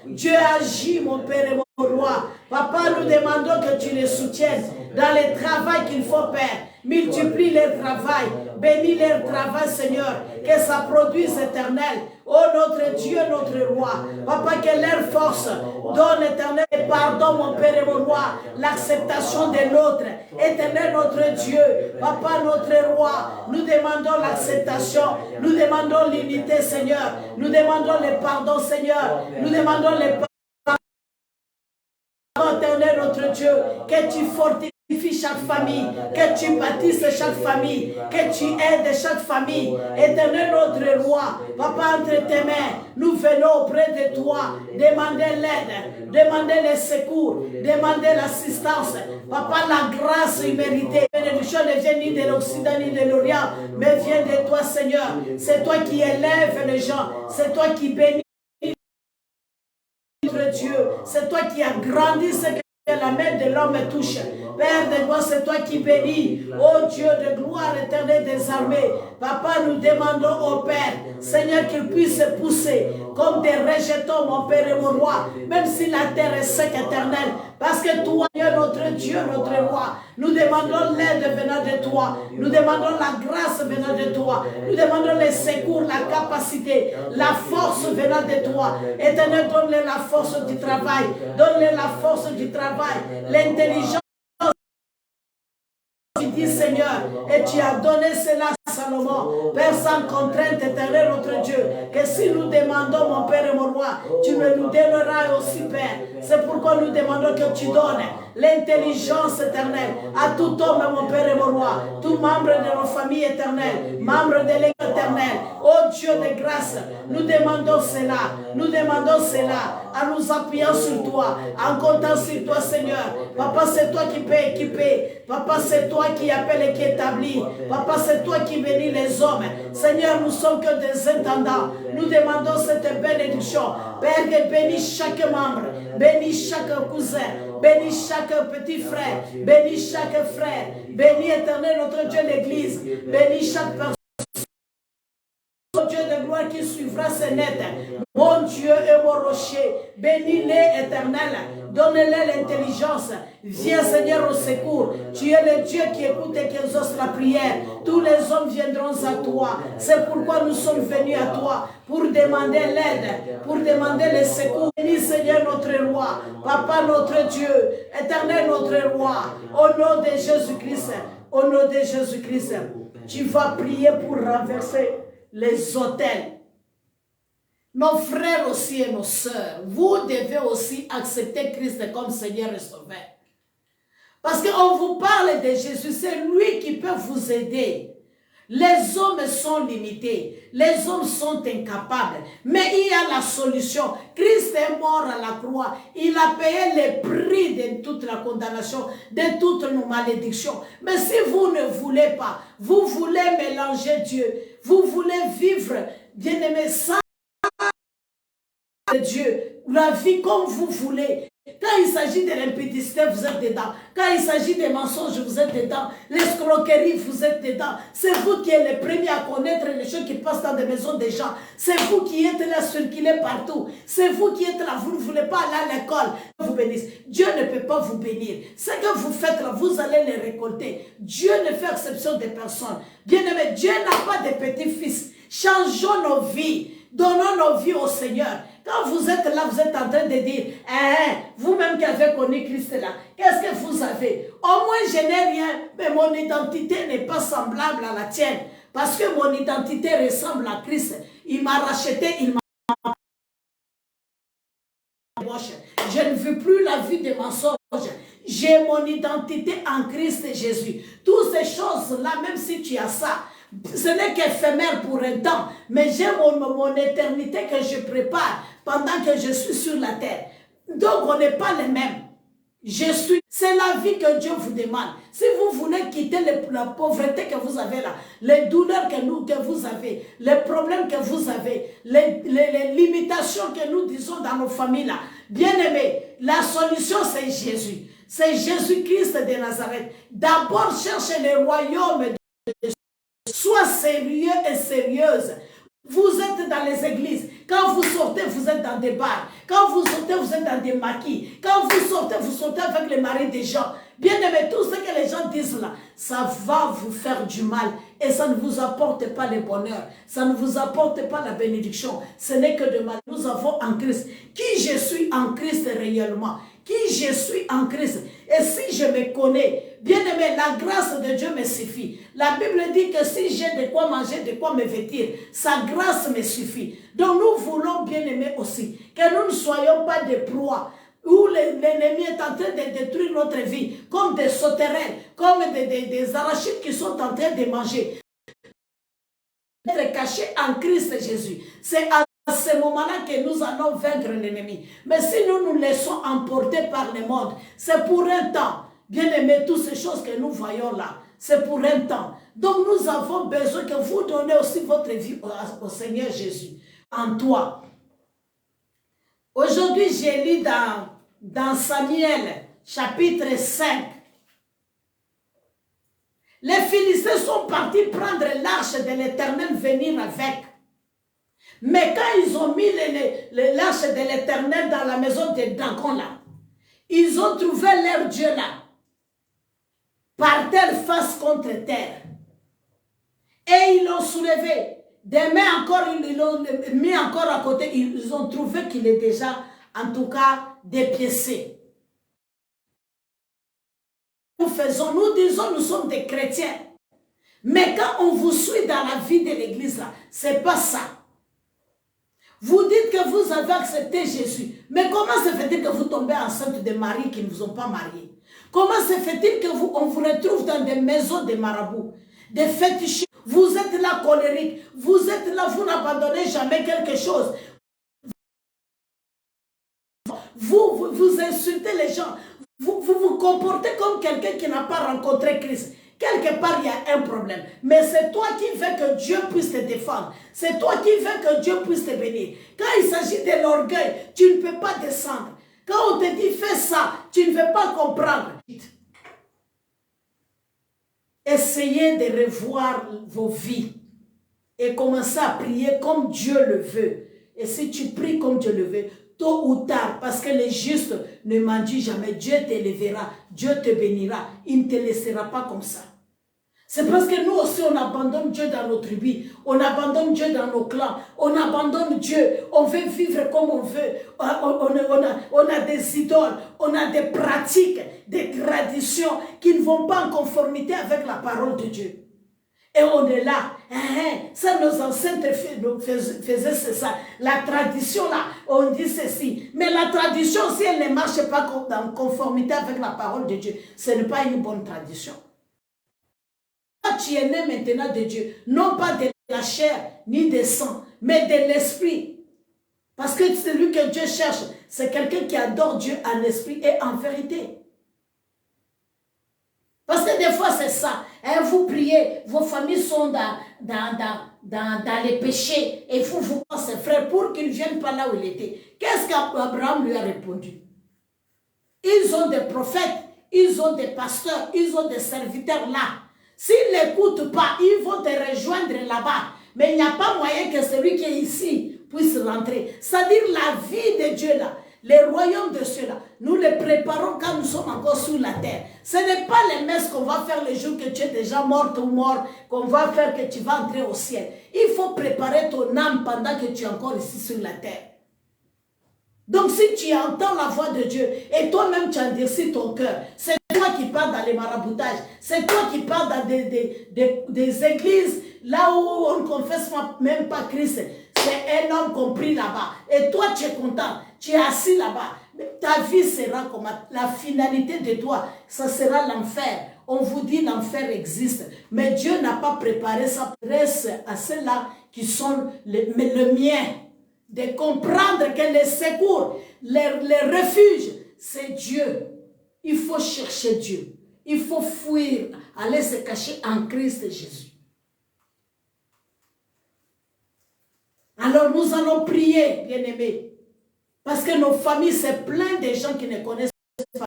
Dieu agit, mon Père et mon roi. Papa, nous demandons que tu les soutiennes dans le travail qu'il faut faire. Multiplie leur travail. Bénis leur travail, Seigneur. Que ça produise, éternel. Oh, notre Dieu, notre roi. Papa, que leur force donne, éternel, pardon, mon Père et mon roi. L'acceptation de l'autre. Éternel, notre Dieu. Papa, notre roi. Nous demandons l'acceptation. Nous demandons l'unité, Seigneur. Nous demandons le pardon, Seigneur. Nous demandons le pardon, éternel, notre Dieu. Que tu fortifies chaque famille, que tu bâtisses chaque famille, que tu aides chaque famille. Éternel notre roi, Papa, entre tes mains, nous venons auprès de toi, demander l'aide, demander le secours, demander l'assistance. Papa, la grâce imméritée. La bénédiction ne vient ni de l'Occident ni de l'Orient, mais vient de toi, Seigneur. C'est toi qui élèves les gens, c'est toi qui bénis notre Dieu, c'est toi qui as grandi ce que la main de l'homme touche. Père de gloire, c'est toi qui bénis. Oh Dieu de gloire éternelle des armées. Papa, nous demandons au Père, Seigneur, qu'ils puissent pousser comme des rejetons, mon Père et mon roi, même si la terre est sec, éternelle, parce que toi, notre Dieu, notre roi, nous demandons l'aide venant de toi, nous demandons la grâce venant de toi, nous demandons les secours, la capacité, la force venant de toi. Éternel, donne-les la force du travail, donne-les la force du travail, l'intelligence. Tu dis, Seigneur, et tu as donné cela à Salomon, Père sans contrainte, éternel notre Dieu, que si nous demandons, mon Père et mon roi, tu me nous donneras aussi, Père. C'est pourquoi nous demandons que tu donnes l'intelligence éternelle à tout homme, mon Père et mon roi, tout membre de nos familles éternelles, membre de l'Église éternelle. Oh Dieu de grâce, nous demandons cela, en nous appuyant sur toi, en comptant sur toi, Seigneur. Papa, c'est toi qui peux équiper. Papa, c'est toi qui appelle et qui établit. Papa, c'est toi qui bénis les hommes. Seigneur, nous sommes que des intendants. Nous demandons cette bénédiction. Père, bénis chaque membre, bénis chaque cousin, bénis chaque petit frère, bénis chaque frère, bénis éternel notre Dieu l'Église, bénis chaque personne. Dieu de gloire qui suivra ses nets. Mon Dieu et mon rocher, bénis-les éternel, donne-les l'intelligence. Viens Seigneur au secours. Tu es le Dieu qui écoute et qui exauce la prière. Tous les hommes viendront à toi. C'est pourquoi nous sommes venus à toi pour demander l'aide, pour demander le secours. Bénis Seigneur notre roi, Papa notre Dieu, éternel notre roi, au nom de Jésus-Christ, au nom de Jésus-Christ, tu vas prier pour renverser les autels. Nos frères aussi et nos sœurs, vous devez aussi accepter Christ comme Seigneur et Sauveur. Parce qu'on vous parle de Jésus, c'est lui qui peut vous aider. Les hommes sont limités, les hommes sont incapables, mais il y a la solution. Christ est mort à la croix, il a payé le prix de toute la condamnation, de toutes nos malédictions. Mais si vous ne voulez pas, vous voulez mélanger Dieu, vous voulez vivre, bien-aimé, sans Dieu, la vie comme vous voulez. Quand il s'agit de l'impudicité, vous êtes dedans. Quand il s'agit des mensonges, vous êtes dedans. L'escroquerie, vous êtes dedans. C'est vous qui êtes les premiers à connaître les choses qui passent dans des maisons des gens. C'est vous qui êtes là, circulez partout. C'est vous qui êtes là, vous ne voulez pas aller à l'école. Vous bénisse. Dieu ne peut pas vous bénir. Ce que vous faites là, vous allez les récolter. Dieu ne fait exception des personnes. Bien-aimé, Dieu n'a pas de petits-fils. Changeons nos vies. Donnons nos vies au Seigneur. Quand vous êtes là, vous êtes en train de dire, vous-même qui avez connu Christ là, qu'est-ce que vous avez? Au moins, je n'ai rien, mais mon identité n'est pas semblable à la tienne. Parce que mon identité ressemble à Christ. Il m'a racheté, il m'a... Je ne veux plus la vie des mensonges. J'ai mon identité en Christ Jésus. Toutes ces choses-là, même si tu as ça, ce n'est qu'éphémère pour un temps, mais j'ai mon éternité que je prépare pendant que je suis sur la terre. Donc on n'est pas les mêmes. C'est la vie que Dieu vous demande. Si vous voulez quitter la pauvreté que vous avez là, les douleurs que vous avez, les problèmes que vous avez, les limitations que nous disons dans nos familles là, bien aimé, la solution c'est Jésus. C'est Jésus-Christ de Nazareth. D'abord cherchez le royaume de Jésus. Sois sérieux et sérieuse. Vous êtes dans les églises. Quand vous sortez, vous êtes dans des bars. Quand vous sortez, vous êtes dans des maquis. Quand vous sortez avec les maris des gens. Bien aimé, tout ce que les gens disent là, ça va vous faire du mal. Et ça ne vous apporte pas le bonheur. Ça ne vous apporte pas la bénédiction. Ce n'est que de mal. Nous avons en Christ. Qui je suis en Christ réellement? Qui je suis en Christ? Et si je me connais, bien aimé, la grâce de Dieu me suffit. La Bible dit que si j'ai de quoi manger, de quoi me vêtir, sa grâce me suffit. Donc nous voulons, bien aimé aussi, que nous ne soyons pas des proies où l'ennemi est en train de détruire notre vie, comme des sauterelles, comme des arachides qui sont en train de manger. Être caché en Christ Jésus. C'est à ce moment-là que nous allons vaincre l'ennemi. Mais si nous nous laissons emporter par le monde, c'est pour un temps. Bien aimé, toutes ces choses que nous voyons là, c'est pour un temps. Donc nous avons besoin que vous donnez aussi votre vie au Seigneur Jésus, en toi. Aujourd'hui, j'ai lu dans Samuel, chapitre 5. Les Philistins sont partis prendre l'arche de l'Éternel, venir avec. Mais quand ils ont mis l'arche de l'Éternel dans la maison des dragons là, ils ont trouvé leur Dieu là, par terre, face contre terre. Et ils l'ont soulevé. Demain encore, ils l'ont mis encore à côté. Ils ont trouvé qu'il est déjà, en tout cas, dépiécé. Nous disons, nous sommes des chrétiens. Mais quand on vous suit dans la vie de l'église, là, c'est pas ça. Vous dites que vous avez accepté Jésus. Mais comment se fait-il que vous tombez enceinte de maris qui ne vous ont pas marié? Comment se fait-il que on vous retrouve dans des maisons de marabouts, des fétiches? Vous êtes là colérique. Vous êtes là, vous n'abandonnez jamais quelque chose. Vous insultez les gens. Vous vous comportez comme quelqu'un qui n'a pas rencontré Christ. Quelque part, il y a un problème. Mais c'est toi qui veux que Dieu puisse te défendre. C'est toi qui veux que Dieu puisse te bénir. Quand il s'agit de l'orgueil, tu ne peux pas descendre. Quand on te dit fais ça, tu ne veux pas comprendre. Essayez de revoir vos vies et commencez à prier comme Dieu le veut. Et si tu pries comme Dieu le veut, tôt ou tard, parce que les justes ne mendient jamais, Dieu t'élèvera, Dieu te bénira, il ne te laissera pas comme ça. C'est parce que nous aussi, on abandonne Dieu dans nos tribus, on abandonne Dieu dans nos clans, on abandonne Dieu, on veut vivre comme on veut, on a des idoles, on a des pratiques, des traditions qui ne vont pas en conformité avec la parole de Dieu. Et on est là, ça nos ancêtres faisaient ça, la tradition là, on dit ceci. Mais la tradition, si elle ne marche pas en conformité avec la parole de Dieu, ce n'est pas une bonne tradition. Tu es né maintenant de Dieu, non pas de la chair ni de sang, mais de l'esprit. Parce que celui que Dieu cherche, c'est quelqu'un qui adore Dieu en esprit et en vérité. Parce que des fois c'est ça, vous priez, vos familles sont dans les péchés et vous pensez frère pour qu'ils ne viennent pas là où il était. Qu'est-ce qu'Abraham lui a répondu? Ils ont des prophètes, ils ont des pasteurs, ils ont des serviteurs là. S'ils n'écoutent pas, ils vont te rejoindre là-bas. Mais il n'y a pas moyen que celui qui est ici puisse rentrer. C'est-à-dire la vie de Dieu là, les royaumes de ceux-là, nous les préparons quand nous sommes encore sur la terre. Ce n'est pas les messes qu'on va faire le jour que tu es déjà morte ou mort, qu'on va faire que tu vas entrer au ciel. Il faut préparer ton âme pendant que tu es encore ici sur la terre. Donc si tu entends la voix de Dieu et toi-même tu endurcis ton cœur, c'est toi qui pars dans les maraboutages, c'est toi qui pars dans des églises là où on ne confesse même pas Christ, c'est un homme compris là-bas et toi tu es content, tu es assis là-bas, ta vie sera comme la finalité de toi, ça sera l'enfer. On vous dit l'enfer existe, mais Dieu n'a pas préparé ça à ceux-là qui sont le mien. De comprendre que les secours, les refuges, c'est Dieu. Il faut chercher Dieu. Il faut fuir, aller se cacher en Christ Jésus. Alors nous allons prier, bien-aimés, parce que nos familles, c'est plein de gens qui ne connaissent pas.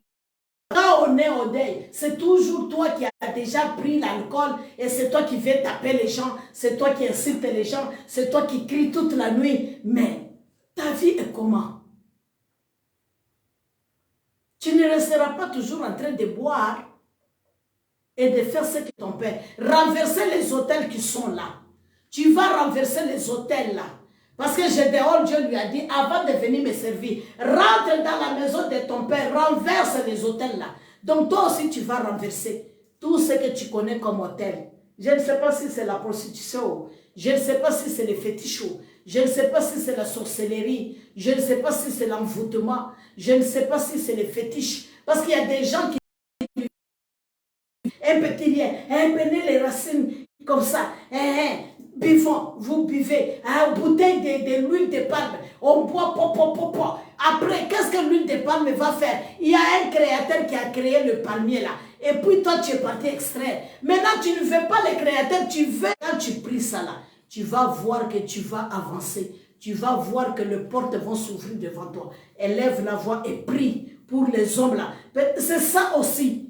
Quand on est au deuil, c'est toujours toi qui as déjà pris l'alcool et c'est toi qui viens taper les gens, c'est toi qui incites les gens, c'est toi qui cries toute la nuit. Mais ta vie est comment? Tu ne resteras pas toujours en train de boire et de faire ce que ton père. Renverser les autels qui sont là. Tu vas renverser les autels là. Parce que Gédéon, Dieu lui a dit, avant de venir me servir, rentre dans la maison de ton père, renverse les autels là. Donc toi aussi tu vas renverser tout ce que tu connais comme autel. Je ne sais pas si c'est la prostitution, je ne sais pas si c'est les fétiches, je ne sais pas si c'est la sorcellerie, je ne sais pas si c'est l'envoûtement, je ne sais pas si c'est les fétiches. Parce qu'il y a des gens qui... Un petit lien, prenez les racines comme ça, buvons, vous buvez, bouteille de l'huile de palme, on boit, Après, qu'est-ce que l'huile de palme va faire? Il y a un créateur qui a créé le palmier là. Et puis toi, tu es parti extraire. Maintenant, tu ne veux pas le créateur, tu veux. Quand tu pries ça là, tu vas voir que tu vas avancer. Tu vas voir que les portes vont s'ouvrir devant toi. Élève la voix et prie pour les hommes là. C'est ça aussi.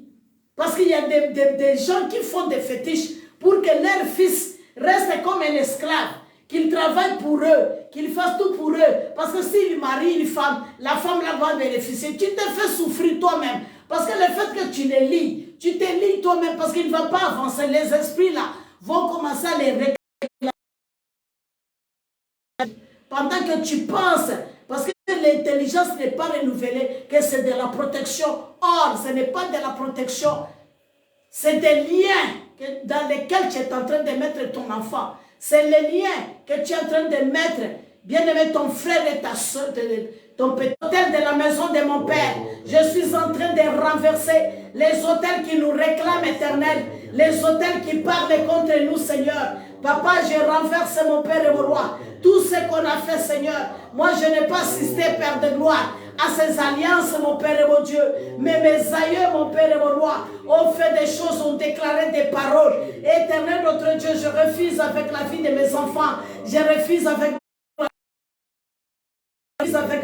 Parce qu'il y a des gens qui font des fétiches pour que leur fils reste comme un esclave. qu'il travaille pour eux, qu'il fasse tout pour eux. Parce que s'il marie une femme, la femme là va bénéficier. Tu te fais souffrir toi-même. Parce que le fait que tu les lis, tu te lis toi-même parce qu'il ne va pas avancer. Les esprits là vont commencer à les réclamer pendant que tu penses. Parce que l'intelligence n'est pas renouvelée, que c'est de la protection. Or, ce n'est pas de la protection. C'est des liens dans lesquels tu es en train de mettre ton enfant. C'est les liens que tu es en train de mettre, bien-aimé, ton frère et ta soeur, ton petit hôtel de la maison de mon Père. Je suis en train de renverser les hôtels qui nous réclament, Éternel, les hôtels qui parlent contre nous, Seigneur. Papa, je renverse, mon Père et mon Roi, tout ce qu'on a fait, Seigneur. Moi, je n'ai pas assisté, Père de gloire, à ces alliances, mon Père et mon Dieu. Mais mes aïeux, mon Père et mon Roi, ont fait des choses, ont déclaré des paroles. Éternel, notre Dieu, je refuse avec la vie de mes enfants. Je refuse avec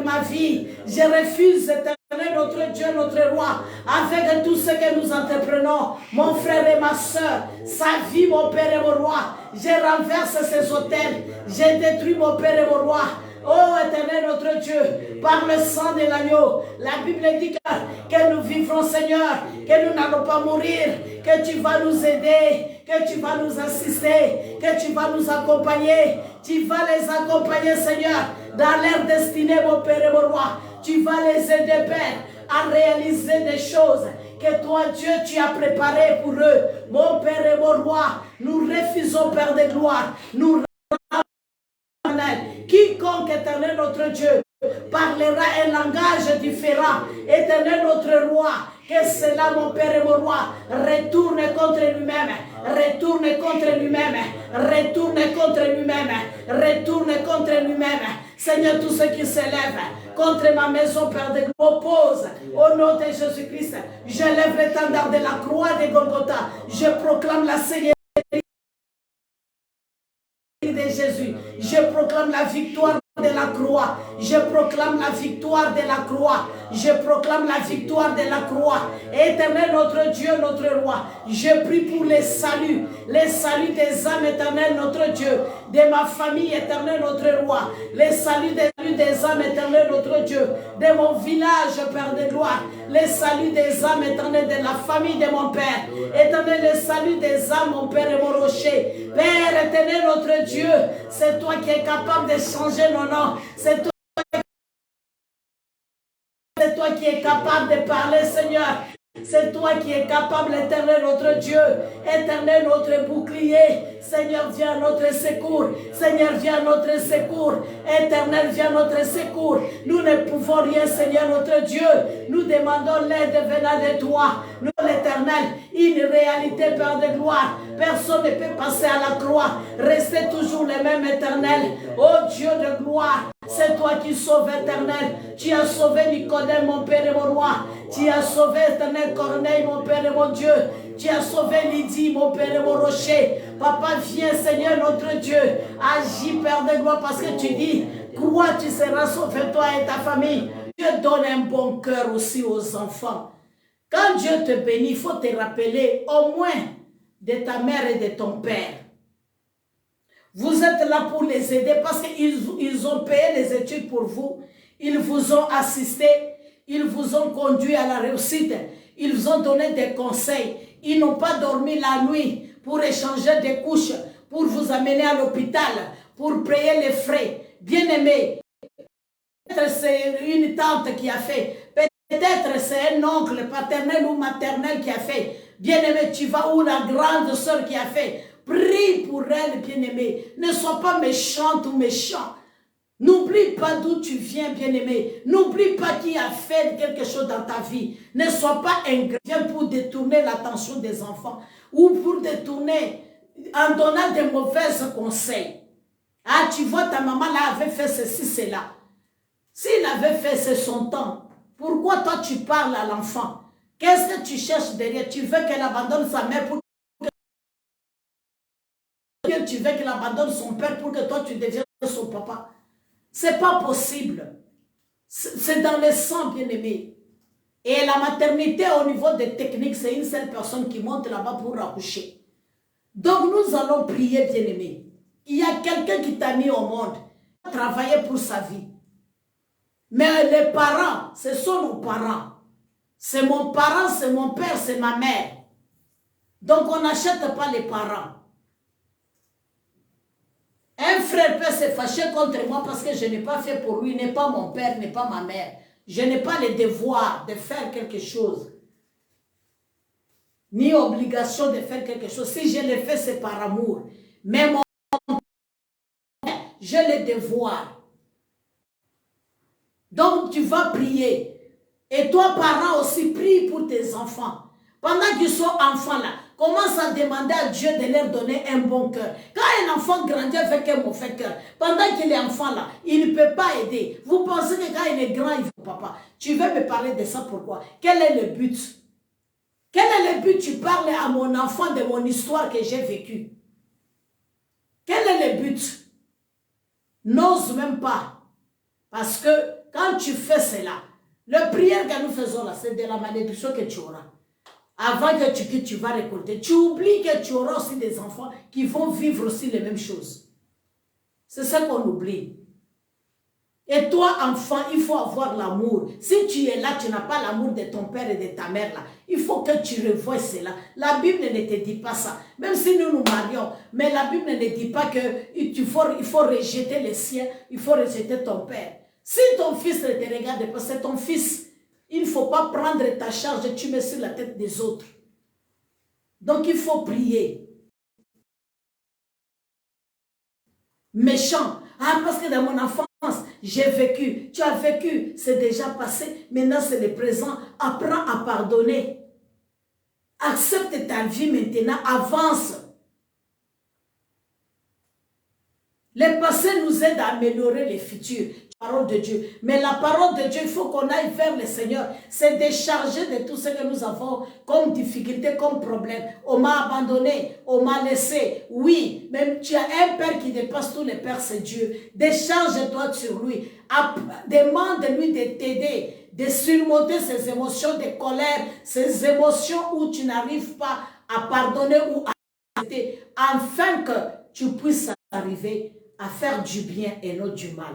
ma vie. Je refuse, Éternel, notre Dieu, notre Roi, avec tout ce que nous entreprenons, mon frère et ma soeur, sa vie, mon Père et mon Roi. Je renverse ces hôtels. Je détruis, mon Père et mon Roi. Oh Éternel notre Dieu, par le sang de l'agneau, la Bible dit que nous vivrons, Seigneur, que nous n'allons pas mourir, que tu vas nous aider, que tu vas nous assister, que tu vas nous accompagner. Tu vas les accompagner, Seigneur, dans leur destinée, mon Père et mon Roi. Tu vas les aider, Père, à réaliser des choses que toi, Dieu, tu as préparées pour eux. Mon Père et mon Roi, nous refusons, Père de gloire, nous quiconque, Éternel notre Dieu, parlera un langage différent, Éternel notre Roi, que cela, mon Père et mon Roi, retourne contre lui-même, retourne contre lui-même, retourne contre lui-même, retourne contre lui-même. Seigneur, tous ceux qui s'élèvent contre ma maison, Père de gloire, m'opposent au nom de Jésus-Christ. Je lève l'étendard de la croix de Golgotha. Je proclame la Seigneurie de Jésus. Je proclame la victoire de la croix. Je proclame la victoire de la croix. Je proclame la victoire de la croix. Éternel notre Dieu, notre Roi, je prie pour les saluts des âmes, Éternel notre Dieu, de ma famille, Éternel notre Roi, les saluts des âmes, Éternel notre Dieu, de mon village, Père de gloire, les saluts des âmes, Éternel, de la famille de mon Père, Éternel, les saluts des âmes, mon Père et mon rocher. Père éternel notre Dieu, c'est toi qui es capable de changer nos noms, c'est toi qui es capable de parler, Seigneur. C'est toi qui es capable, Éternel notre Dieu, Éternel notre bouclier. Seigneur, viens à notre secours. Seigneur, viens à notre secours. Éternel, viens à notre secours. Nous ne pouvons rien, Seigneur notre Dieu. Nous demandons l'aide venant de toi. Nous, l'Éternel, une réalité, Père de gloire. Personne ne peut passer à la croix. Restez toujours les mêmes, Éternel. Oh Dieu de gloire. C'est toi qui sauves, Éternel. Tu as sauvé Nicodème, mon Père et mon Roi. Tu as sauvé, Éternel, Corneille, mon Père et mon Dieu. Tu as sauvé Lydie, mon Père et mon rocher. Papa, viens, Seigneur, notre Dieu. Agis, Père de gloire, parce que tu dis, crois, tu seras sauvé, toi et ta famille. Dieu donne un bon cœur aussi aux enfants. Quand Dieu te bénit, il faut te rappeler au moins de ta mère et de ton père. Vous êtes là pour les aider parce qu'ils ont payé les études pour vous. Ils vous ont assisté. Ils vous ont conduit à la réussite. Ils vous ont donné des conseils. Ils n'ont pas dormi la nuit pour échanger des couches, pour vous amener à l'hôpital, pour payer les frais. Bien-aimé, peut-être c'est une tante qui a fait. Peut-être c'est un oncle paternel ou maternel qui a fait. Bien-aimé, tu vas où la grande soeur qui a fait. Prie pour elle, bien-aimé. Ne sois pas méchante ou méchant. N'oublie pas d'où tu viens, bien-aimé. N'oublie pas qui a fait quelque chose dans ta vie. Ne sois pas ingrat pour détourner l'attention des enfants ou pour détourner en donnant de mauvais conseils. Ah, tu vois, ta maman là avait fait ceci, cela. S'il avait fait, c'est son temps. Pourquoi toi tu parles à l'enfant? Qu'est-ce que tu cherches derrière? Tu veux qu'elle abandonne sa mère pour que tu veux qu'elle abandonne son père pour que toi tu deviennes son papa? C'est pas possible. C'est dans le sang, bien-aimé. Et la maternité, au niveau des techniques, c'est une seule personne qui monte là-bas pour accoucher. Donc, nous allons prier, bien-aimé. Il y a quelqu'un qui t'a mis au monde. Travailler pour sa vie. Mais les parents, ce sont nos parents. C'est mon parent, c'est mon père, c'est ma mère. Donc on n'achète pas les parents. Un frère peut se fâcher contre moi parce que je n'ai pas fait pour lui, n'est pas mon père, n'est pas ma mère. Je n'ai pas le devoir de faire quelque chose. Ni obligation de faire quelque chose. Si je le fais, c'est par amour. Mais mon père, j'ai le devoir. Donc tu vas prier. Et toi, parent aussi, prie pour tes enfants. Pendant qu'ils sont enfants là, commence à demander à Dieu de leur donner un bon cœur. Quand un enfant grandit avec un mauvais cœur, pendant qu'il est enfant là, il ne peut pas aider. Vous pensez que quand il est grand, il veut papa. Tu veux me parler de ça, pourquoi? Quel est le but? Quel est le but? Tu parles à mon enfant de mon histoire que j'ai vécue. Quel est le but? N'ose même pas. Parce que quand tu fais cela, la prière que nous faisons là, c'est de la malédiction que tu auras. Avant que tu quittes, tu vas récolter. Tu oublies que tu auras aussi des enfants qui vont vivre aussi les mêmes choses. C'est ça qu'on oublie. Et toi, enfant, il faut avoir l'amour. Si tu es là, tu n'as pas l'amour de ton père et de ta mère là. Il faut que tu revoies cela. La Bible ne te dit pas ça. Même si nous nous marions, mais la Bible ne dit pas qu'il faut rejeter les siens, il faut rejeter ton père. Si ton fils ne te regarde pas, c'est ton fils. Il ne faut pas prendre ta charge et tu mets sur la tête des autres. Donc il faut prier. Méchant. Ah, parce que dans mon enfance, j'ai vécu. Tu as vécu, c'est déjà passé. Maintenant, c'est le présent. Apprends à pardonner. Accepte ta vie maintenant. Avance. Le passé nous aide à améliorer les futurs. Parole de Dieu. Mais la parole de Dieu, il faut qu'on aille vers le Seigneur. C'est décharger de tout ce que nous avons comme difficulté, comme problème. On m'a abandonné, on m'a laissé. Oui, même tu as un Père qui dépasse tous les pères, c'est Dieu. Décharge-toi sur lui. Demande-lui de t'aider, de surmonter ces émotions de colère, ces émotions où tu n'arrives pas à pardonner ou à accepter, afin que tu puisses arriver à faire du bien et non du mal.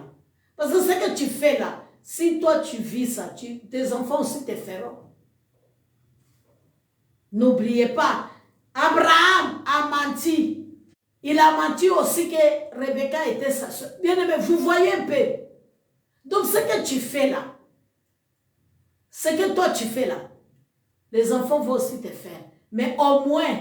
Parce que ce que tu fais là, si toi tu vis ça, tes enfants aussi te feront. N'oubliez pas, Abraham a menti. Il a menti aussi que Rebecca était sa soeur. Bien aimé, vous voyez un peu. Donc ce que tu fais là, ce que toi tu fais là, les enfants vont aussi te faire. Mais au moins,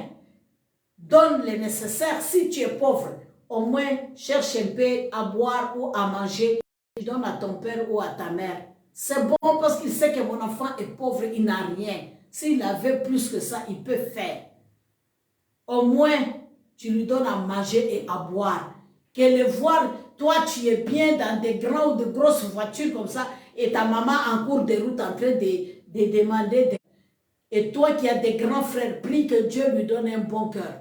donne le nécessaire. Si tu es pauvre, au moins cherche un peu à boire ou à manger. Tu donnes à ton père ou à ta mère. C'est bon parce qu'il sait que mon enfant est pauvre, il n'a rien. S'il avait plus que ça, il peut faire. Au moins, tu lui donnes à manger et à boire. Qu'elle voit, toi tu es bien dans des grandes ou de grosses voitures comme ça, et ta maman en cours de route en train de demander. Et toi qui as des grands frères, prie que Dieu lui donne un bon cœur.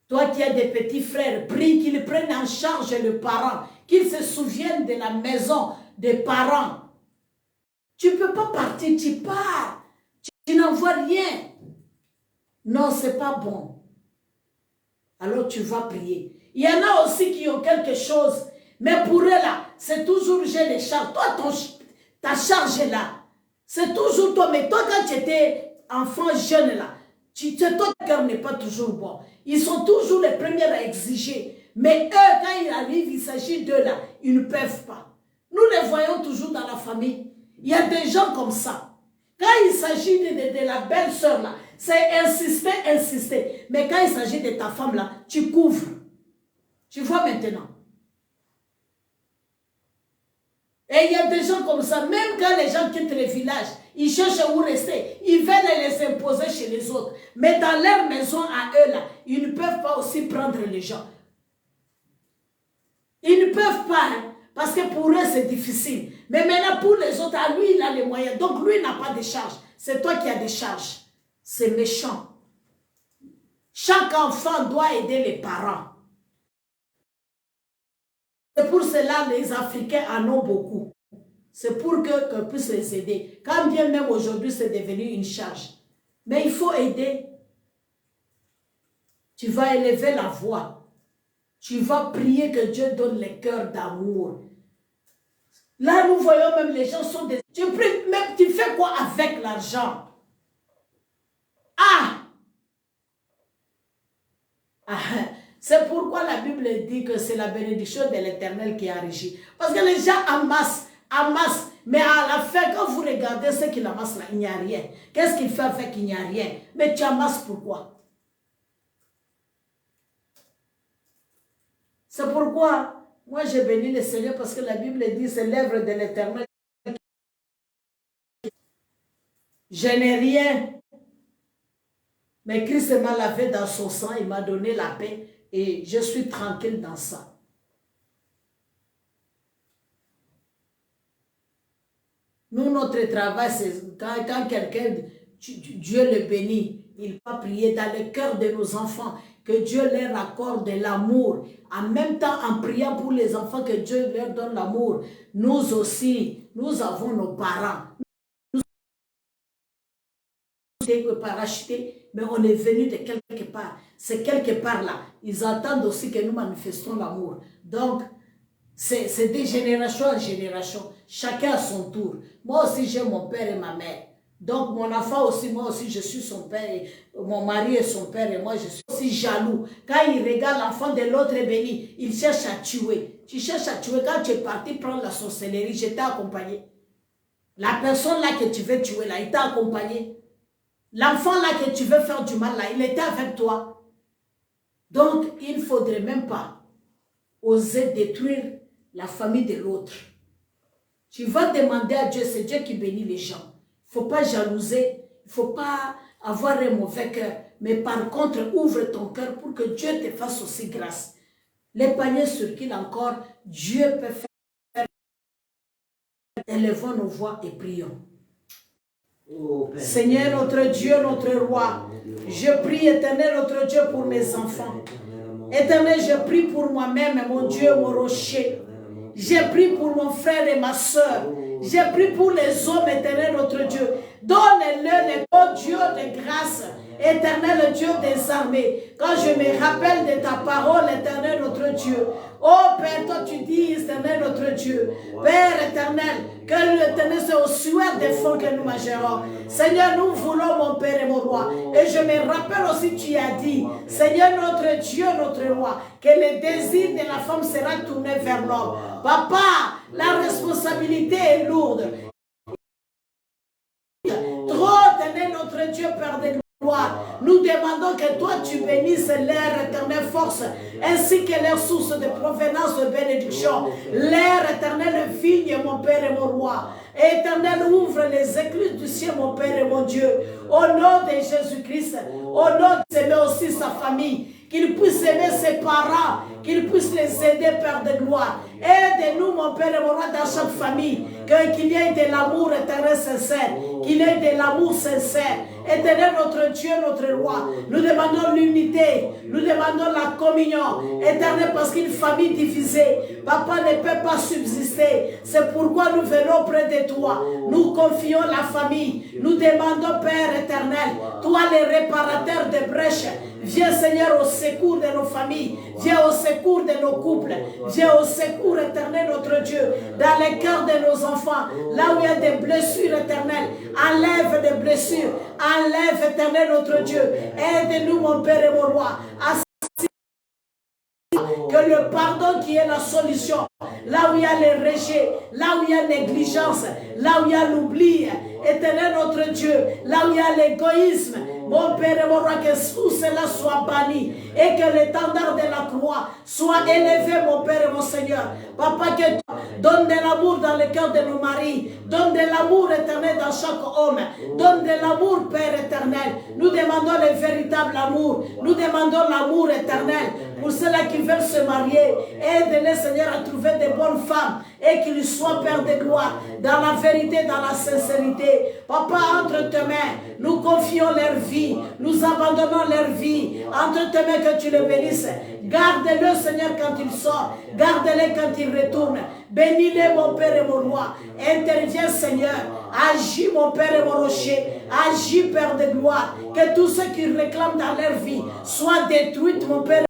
Toi qui as des petits frères, prie qu'ils prennent en charge le parent, qu'ils se souviennent de la maison des parents. Tu ne peux pas partir, tu pars, tu n'en vois rien. Non, ce n'est pas bon. Alors tu vas prier. Il y en a aussi qui ont quelque chose, mais pour eux là, c'est toujours j'ai les charges. Toi, ta charge est là. C'est toujours toi, mais toi quand tu étais enfant jeune là, ton cœur n'est pas toujours bon. Ils sont toujours les premiers à exiger. Mais eux, quand ils arrivent, il s'agit d'eux là, ils ne peuvent pas. Nous les voyons toujours dans la famille. Il y a des gens comme ça. Quand il s'agit de la belle-sœur là, c'est insister, insister. Mais quand il s'agit de ta femme là, tu couvres. Tu vois maintenant. Et il y a des gens comme ça, même quand les gens quittent les villages, ils cherchent où rester. Ils veulent les imposer chez les autres. Mais dans leur maison à eux là, ils ne peuvent pas aussi prendre les gens. Ils ne peuvent pas, hein, parce que pour eux c'est difficile. Mais maintenant pour les autres, à lui il a les moyens. Donc lui n'a pas de charge. C'est toi qui as des charges. C'est méchant. Chaque enfant doit aider les parents. C'est pour cela les Africains en ont beaucoup. C'est pour qu'on puisse les aider. Quand bien même aujourd'hui c'est devenu une charge. Mais il faut aider. Tu vas élever la voix. Tu vas prier que Dieu donne les cœurs d'amour. Là, nous voyons même les gens sont des... Tu pries, même tu fais quoi avec l'argent? Ah! C'est pourquoi la Bible dit que c'est la bénédiction de l'Éternel qui enrichit. Parce que les gens amassent. Mais à la fin, quand vous regardez ce qu'il amasse là, il n'y a rien. Qu'est-ce qu'il fait avec il n'y a rien? Mais tu amasses pourquoi? C'est pourquoi, moi j'ai béni le Seigneur parce que la Bible dit c'est l'œuvre de l'Éternel. Je n'ai rien. Mais Christ m'a lavé dans son sang, il m'a donné la paix et je suis tranquille dans ça. Nous, notre travail, c'est quand quelqu'un, Dieu le bénit, il va prier dans le cœur de nos enfants, que Dieu leur accorde de l'amour. En même temps, en priant pour les enfants, que Dieu leur donne l'amour. Nous aussi, nous avons nos parents. Nous sommes parachutés, mais on est venu de quelque part. C'est quelque part là. Ils attendent aussi que nous manifestons l'amour. Donc, c'est de génération en génération. Chacun à son tour. Moi aussi, j'ai mon père et ma mère. Donc, mon enfant aussi, moi aussi, je suis son père. Et mon mari est son père et moi, je suis aussi jaloux. Quand il regarde l'enfant de l'autre béni, il cherche à tuer. Tu cherches à tuer. Quand tu es parti prendre la sorcellerie, je t'ai accompagné. La personne là que tu veux tuer, là, il t'a accompagné. L'enfant là que tu veux faire du mal, là, il était avec toi. Donc, il ne faudrait même pas oser détruire la famille de l'autre. Tu vas demander à Dieu, c'est Dieu qui bénit les gens. Il ne faut pas jalouser, il ne faut pas avoir un mauvais cœur. Mais par contre, ouvre ton cœur pour que Dieu te fasse aussi grâce. Les paniers sur qui encore, Dieu peut faire. Élevons nos voix et prions. Seigneur, notre Dieu, notre roi, je prie, Éternel, notre Dieu, pour mes enfants. Éternel, je prie pour moi-même, mon Dieu, mon rocher. J'ai pris pour mon frère et ma soeur. J'ai pris pour les hommes, Éternel, notre Dieu. Donne-leur les beaux dieux de grâce. Éternel Dieu des armées, quand je me rappelle de ta parole, Éternel notre Dieu, oh Père, toi tu dis, Éternel notre Dieu, Père éternel, que l'Éternel soit au sueur des fonds que nous mangerons. Seigneur, nous voulons, mon Père et mon roi, et je me rappelle aussi, tu as dit, Seigneur notre Dieu, notre roi, que le désir de la femme sera tourné vers l'homme. Papa, la responsabilité est lourde. Trop, Éternel notre Dieu, Père de gloire. Nous demandons que toi tu bénisses leur éternelle force ainsi que leur source de provenance de bénédiction, leur éternelle vigne, mon Père et mon roi. Éternel, ouvre les écluses du ciel, mon Père et mon Dieu, au nom de Jésus-Christ, au nom d'aimer aussi sa famille, qu'il puisse aimer ses parents, qu'il puisse les aider, Père de gloire. Aide-nous, mon Père et mon roi, dans chaque famille, qu'il y ait de l'amour éternel sincère, qu'il y ait de l'amour sincère. Éternel, notre Dieu, notre roi, nous demandons l'unité, nous demandons la communion. Éternel, parce qu'une famille divisée, papa ne peut pas subsister. C'est pourquoi nous venons près de toi. Nous confions la famille. Nous demandons, Père éternel, toi les réparateurs de brèches, viens Seigneur au secours de nos familles, viens au secours de nos couples, viens au secours éternel notre Dieu, dans les cœurs de nos enfants, là où il y a des blessures éternelles, enlève des blessures, enlève éternel notre Dieu, aide-nous mon Père et mon roi, à que le pardon qui est la solution, là où il y a les rejets, là où il y a négligence, là où il y a l'oubli, éternel notre Dieu, là où il y a l'égoïsme, mon Père et mon roi, que tout cela soit banni et que l'étendard de la croix soit élevé, mon Père et mon Seigneur. Papa, que tu donnes de l'amour dans le cœur de nos maris, donne de l'amour éternel dans chaque homme, donne de l'amour, Père éternel. Nous demandons le véritable amour, nous demandons l'amour éternel pour ceux-là qui veulent se marier. Aide-les, Seigneur, à trouver de bonnes femmes et qu'ils soient, Père de gloire, dans la vérité, dans la sincérité. Papa, entre tes mains, nous confions leur vie, nous abandonnons leur vie. Entre tes mains, que tu les bénisses. Garde-le, Seigneur, quand il sort. Garde-le quand il retourne. Bénis-les, mon Père et mon roi. Interviens, Seigneur. Agis, mon Père et mon rocher. Agis, Père de gloire. Que tous ceux qui réclament dans leur vie soient détruits, mon Père.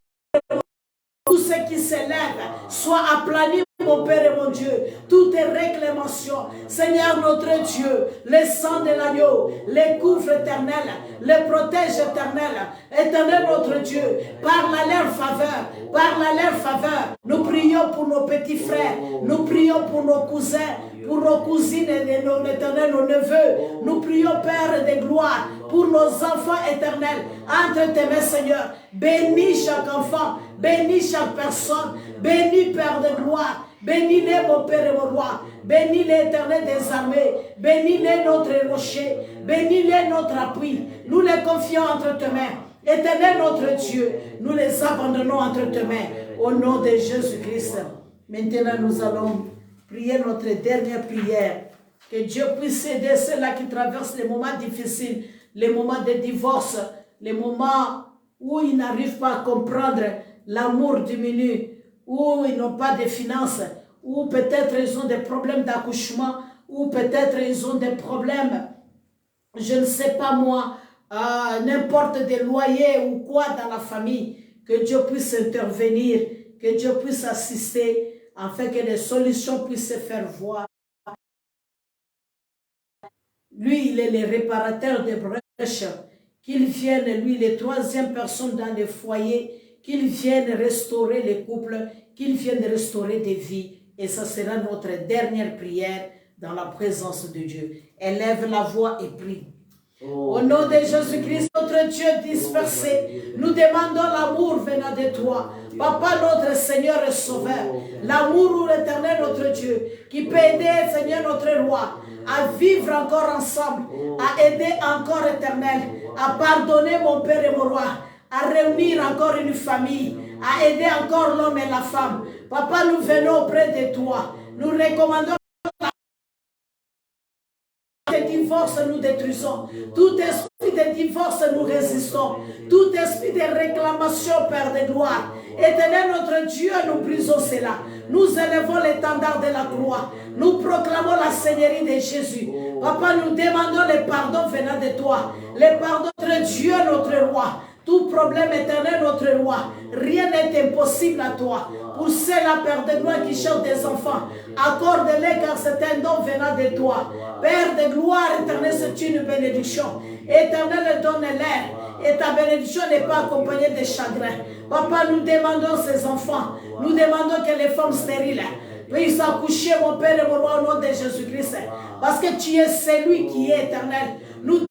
tout ce qui s'élève soit aplani, mon Père et mon Dieu, toutes les réclamations, Seigneur notre Dieu, le sang de l'agneau, les couvre éternels, les protège éternels, éternel notre Dieu, parle à leur faveur, parle à leur faveur. Nous prions pour nos petits frères, nous prions pour nos cousins, pour nos cousines et nos éternels, nos neveux. Nous prions, Père de gloire, pour nos enfants éternels, entre tes mains, Seigneur. Bénis chaque enfant, bénis chaque personne, bénis, Père de gloire. Bénis-les, mon Père et mon roi. Bénis-les, éternel des armées. Bénis-les, notre rocher. Bénis-les, notre appui. Nous les confions entre tes mains. Éternel, notre Dieu, nous les abandonnons entre tes mains. Au nom de Jésus-Christ. Maintenant, nous allons prier notre dernière prière. Que Dieu puisse aider ceux-là qui traversent les moments difficiles, les moments de divorce, les moments où ils n'arrivent pas à comprendre, l'amour diminue, où ils n'ont pas de finances, ou peut-être ils ont des problèmes d'accouchement, ou peut-être ils ont des problèmes, je ne sais pas moi, n'importe des loyers ou quoi dans la famille. Que Dieu puisse intervenir, que Dieu puisse assister, afin que les solutions puissent se faire voir. Lui, il est le réparateur des brèches. Qu'il vienne, lui, les troisième personnes dans les foyers, qu'il vienne restaurer les couples, qu'il vienne restaurer des vies. Et ça sera notre dernière prière dans la présence de Dieu. Élève la voix et prie. Au nom de Jésus-Christ, notre Dieu dispersé, nous demandons l'amour venant de toi. Papa, notre Seigneur et Sauveur, l'amour éternel, notre Dieu, qui peut aider, Seigneur, notre roi, à vivre encore ensemble, à aider encore éternel, à pardonner mon Père et mon roi, à réunir encore une famille, à aider encore l'homme et la femme. Papa, nous venons auprès de toi. Nous recommandons le divorce, nous détruisons. Tout esprit de divorce, nous résistons. Tout esprit de réclamation, Père de gloire. Éternel notre Dieu, nous brisons cela. Nous élevons l'étendard de la croix. Nous proclamons la Seigneurie de Jésus. Papa, nous demandons le pardon venant de toi. Le pardon de notre Dieu, notre roi. Tout problème éternel, notre roi. Rien n'est impossible à toi. Pour ceux-là, Père de gloire, qui cherchent des enfants, accorde-les car c'est un don venant de toi. Père de gloire, éternel, c'est une bénédiction. Éternel, donne-leur. Et ta bénédiction n'est pas accompagnée de chagrin. Papa, nous demandons ces enfants. Nous demandons que les femmes stériles puissent accoucher, mon Père et mon roi, au nom de Jésus-Christ. Parce que tu es celui qui est éternel. Nous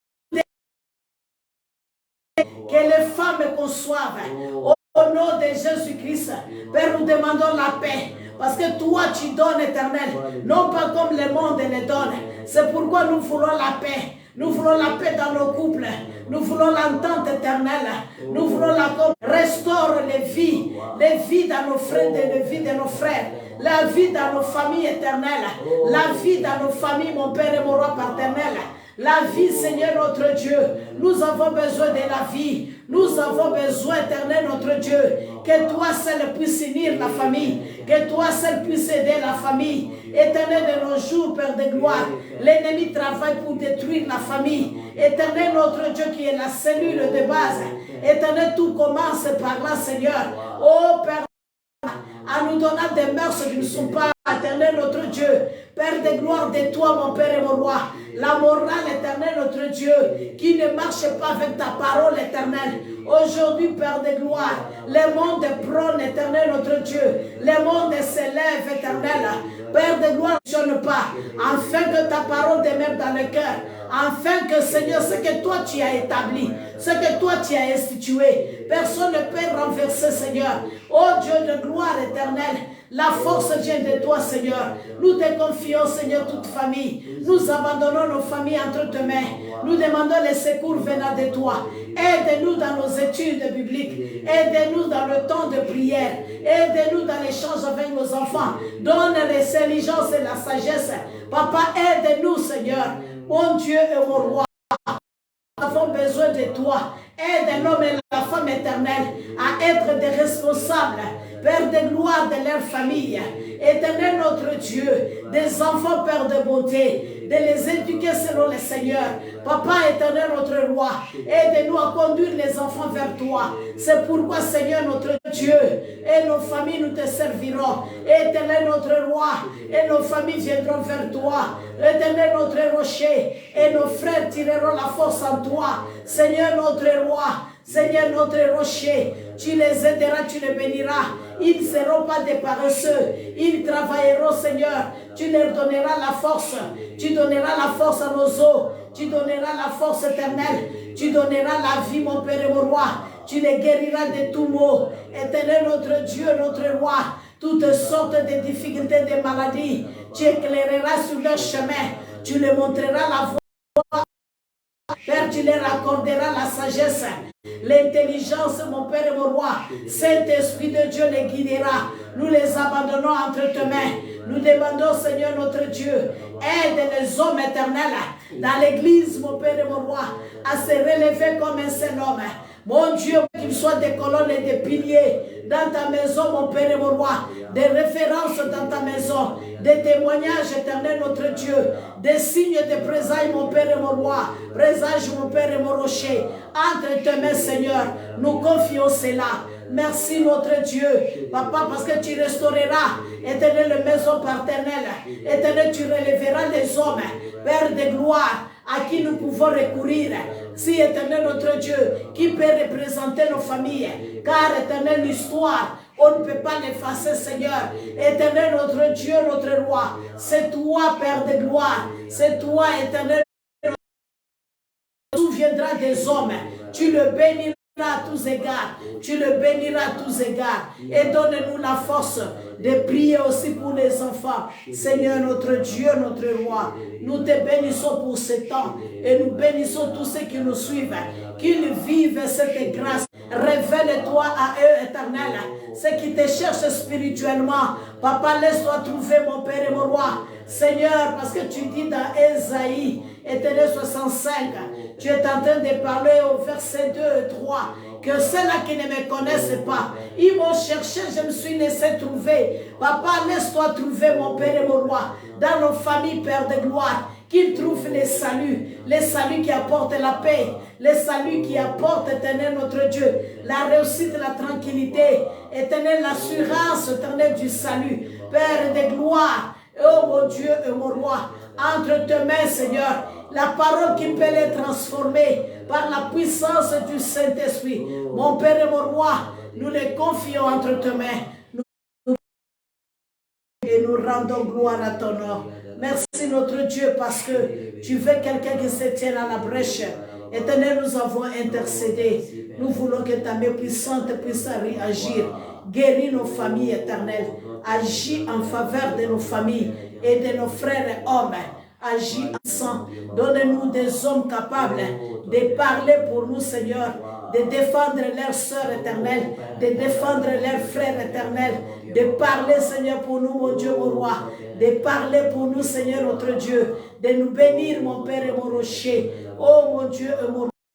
que les femmes conçoivent au nom de Jésus-Christ. Père, nous demandons la paix. Parce que toi, tu donnes éternel. Non pas comme le monde le donne. C'est pourquoi nous voulons la paix. Nous voulons la paix dans nos couples. Nous voulons l'entente éternelle. Nous voulons la paix. Restaure les vies dans nos frères, les vies de nos frères. La vie dans nos familles éternelles. La vie dans nos familles, mon Père et mon roi paternel. La vie, Seigneur notre Dieu, nous avons besoin de la vie. Nous avons besoin, éternel notre Dieu, que toi seul puisses unir la famille, que toi seul puisses aider la famille. Éternel de nos jours, Père de gloire, l'ennemi travaille pour détruire la famille. Éternel notre Dieu qui est la cellule de base. Éternel, tout commence par là, Seigneur. Oh Père, en nous donnant des mœurs qui ne sont pas éternel notre Dieu. Père de gloire de toi, mon Père et mon roi. La morale éternelle, notre Dieu, qui ne marche pas avec ta parole éternelle. Aujourd'hui, Père de gloire, le monde prône éternel, notre Dieu. Le monde s'élève éternel. Père de gloire, ne fonctionne pas. Afin que ta parole demeure dans le cœur. Afin que, Seigneur, ce que toi tu as établi, ce que toi tu as institué, personne ne peut renverser, Seigneur. Oh Dieu de gloire éternelle, la force vient de toi, Seigneur. Nous te confions, Seigneur, toute famille. Nous abandonnons nos familles entre tes mains. Nous demandons les secours venant de toi. Aide-nous dans nos études bibliques. Aide-nous dans le temps de prière. Aide-nous dans l'échange avec nos enfants. Donne les intelligences et la sagesse. Papa, aide-nous, Seigneur. Mon Dieu et mon roi. Nous avons besoin de toi. Aide l'homme et la femme éternelle à être des responsables, Père de gloire de leur famille. Éternel notre Dieu, des enfants, Père de bonté, de les éduquer selon le Seigneur. Papa éternel notre roi, aide-nous à conduire les enfants vers toi. C'est pourquoi, Seigneur notre Dieu, et nos familles nous te serviront. Éternel notre roi, et nos familles viendront vers toi. Éternel notre rocher, et nos frères tireront la force en toi. Seigneur notre roi, Seigneur notre rocher, tu les aideras, tu les béniras. Ils ne seront pas des paresseux. Ils travailleront, Seigneur. Tu leur donneras la force. Tu donneras la force à nos os. Tu donneras la force éternelle. Tu donneras la vie, mon Père et mon roi. Tu les guériras de tout maux. Éternel notre Dieu, notre roi. Toutes sortes de difficultés, de maladies. Tu éclaireras sur leur chemin. Tu leur montreras la voie. Père, tu leur accorderas la sagesse, l'intelligence, mon Père et mon roi. Saint-Esprit de Dieu les guidera. Nous les abandonnons entre tes mains. Nous demandons, Seigneur notre Dieu, aide les hommes éternels dans l'église, mon Père et mon roi, à se relever comme un seul homme. Mon Dieu, qu'ils soient des colonnes et des piliers dans ta maison, mon Père et mon roi, des références dans ta maison, des témoignages éternels, notre Dieu, des signes de présage, mon Père et mon roi, présage, mon Père et mon rocher. Entre tes mains, Seigneur, nous confions cela. Merci, notre Dieu, Papa, parce que tu restaureras, éternel, la maison paternelle. Éternel, tu relèveras les hommes, Père de gloire, à qui nous pouvons recourir. Si, éternel, notre Dieu, qui peut représenter nos familles, car, éternel, l'histoire, on ne peut pas l'effacer, Seigneur. Éternel, notre Dieu, notre roi, c'est toi, Père de gloire, c'est toi, éternel, tu viendras des hommes, tu le béniras à tous égards, tu le béniras à tous égards, et donne-nous la force de prier aussi pour les enfants. Seigneur notre Dieu, notre roi, nous te bénissons pour ce temps, et nous bénissons tous ceux qui nous suivent, qu'ils vivent cette grâce. Révèle-toi à eux, éternel, ceux qui te cherchent spirituellement. Papa, laisse-toi trouver, mon Père et mon roi. Seigneur, parce que tu dis dans Ésaïe, Éternel 65, tu es en train de parler au verset 2 et 3, que ceux-là qui ne me connaissent pas, ils m'ont cherché, je me suis laissé trouver. Papa, laisse-toi trouver, mon Père et mon roi, dans nos familles, Père de gloire, qu'ils trouvent les saluts qui apportent la paix, les saluts qui apportent, éternel notre Dieu, la réussite, la tranquillité, éternel, l'assurance, éternel du salut, Père de gloire. Oh mon Dieu et mon roi, entre tes mains, Seigneur, la parole qui peut les transformer par la puissance du Saint-Esprit. Mon Père et mon roi, nous les confions entre tes mains. Et nous rendons gloire à ton nom. Merci notre Dieu parce que tu veux quelqu'un qui se tienne à la brèche. Éternel, nous avons intercédé. Nous voulons que ta main puissante puisse réagir. Guéris nos familles éternelles. Agis en faveur de nos familles et de nos frères et hommes. Agis ensemble. Donne-nous des hommes capables de parler pour nous, Seigneur, de défendre leurs sœurs éternelles, de défendre leurs frères éternels, de parler, Seigneur, pour nous, mon Dieu, mon roi, de parler pour nous, Seigneur, notre Dieu, de nous bénir, mon Père et mon rocher. Oh, mon Dieu et mon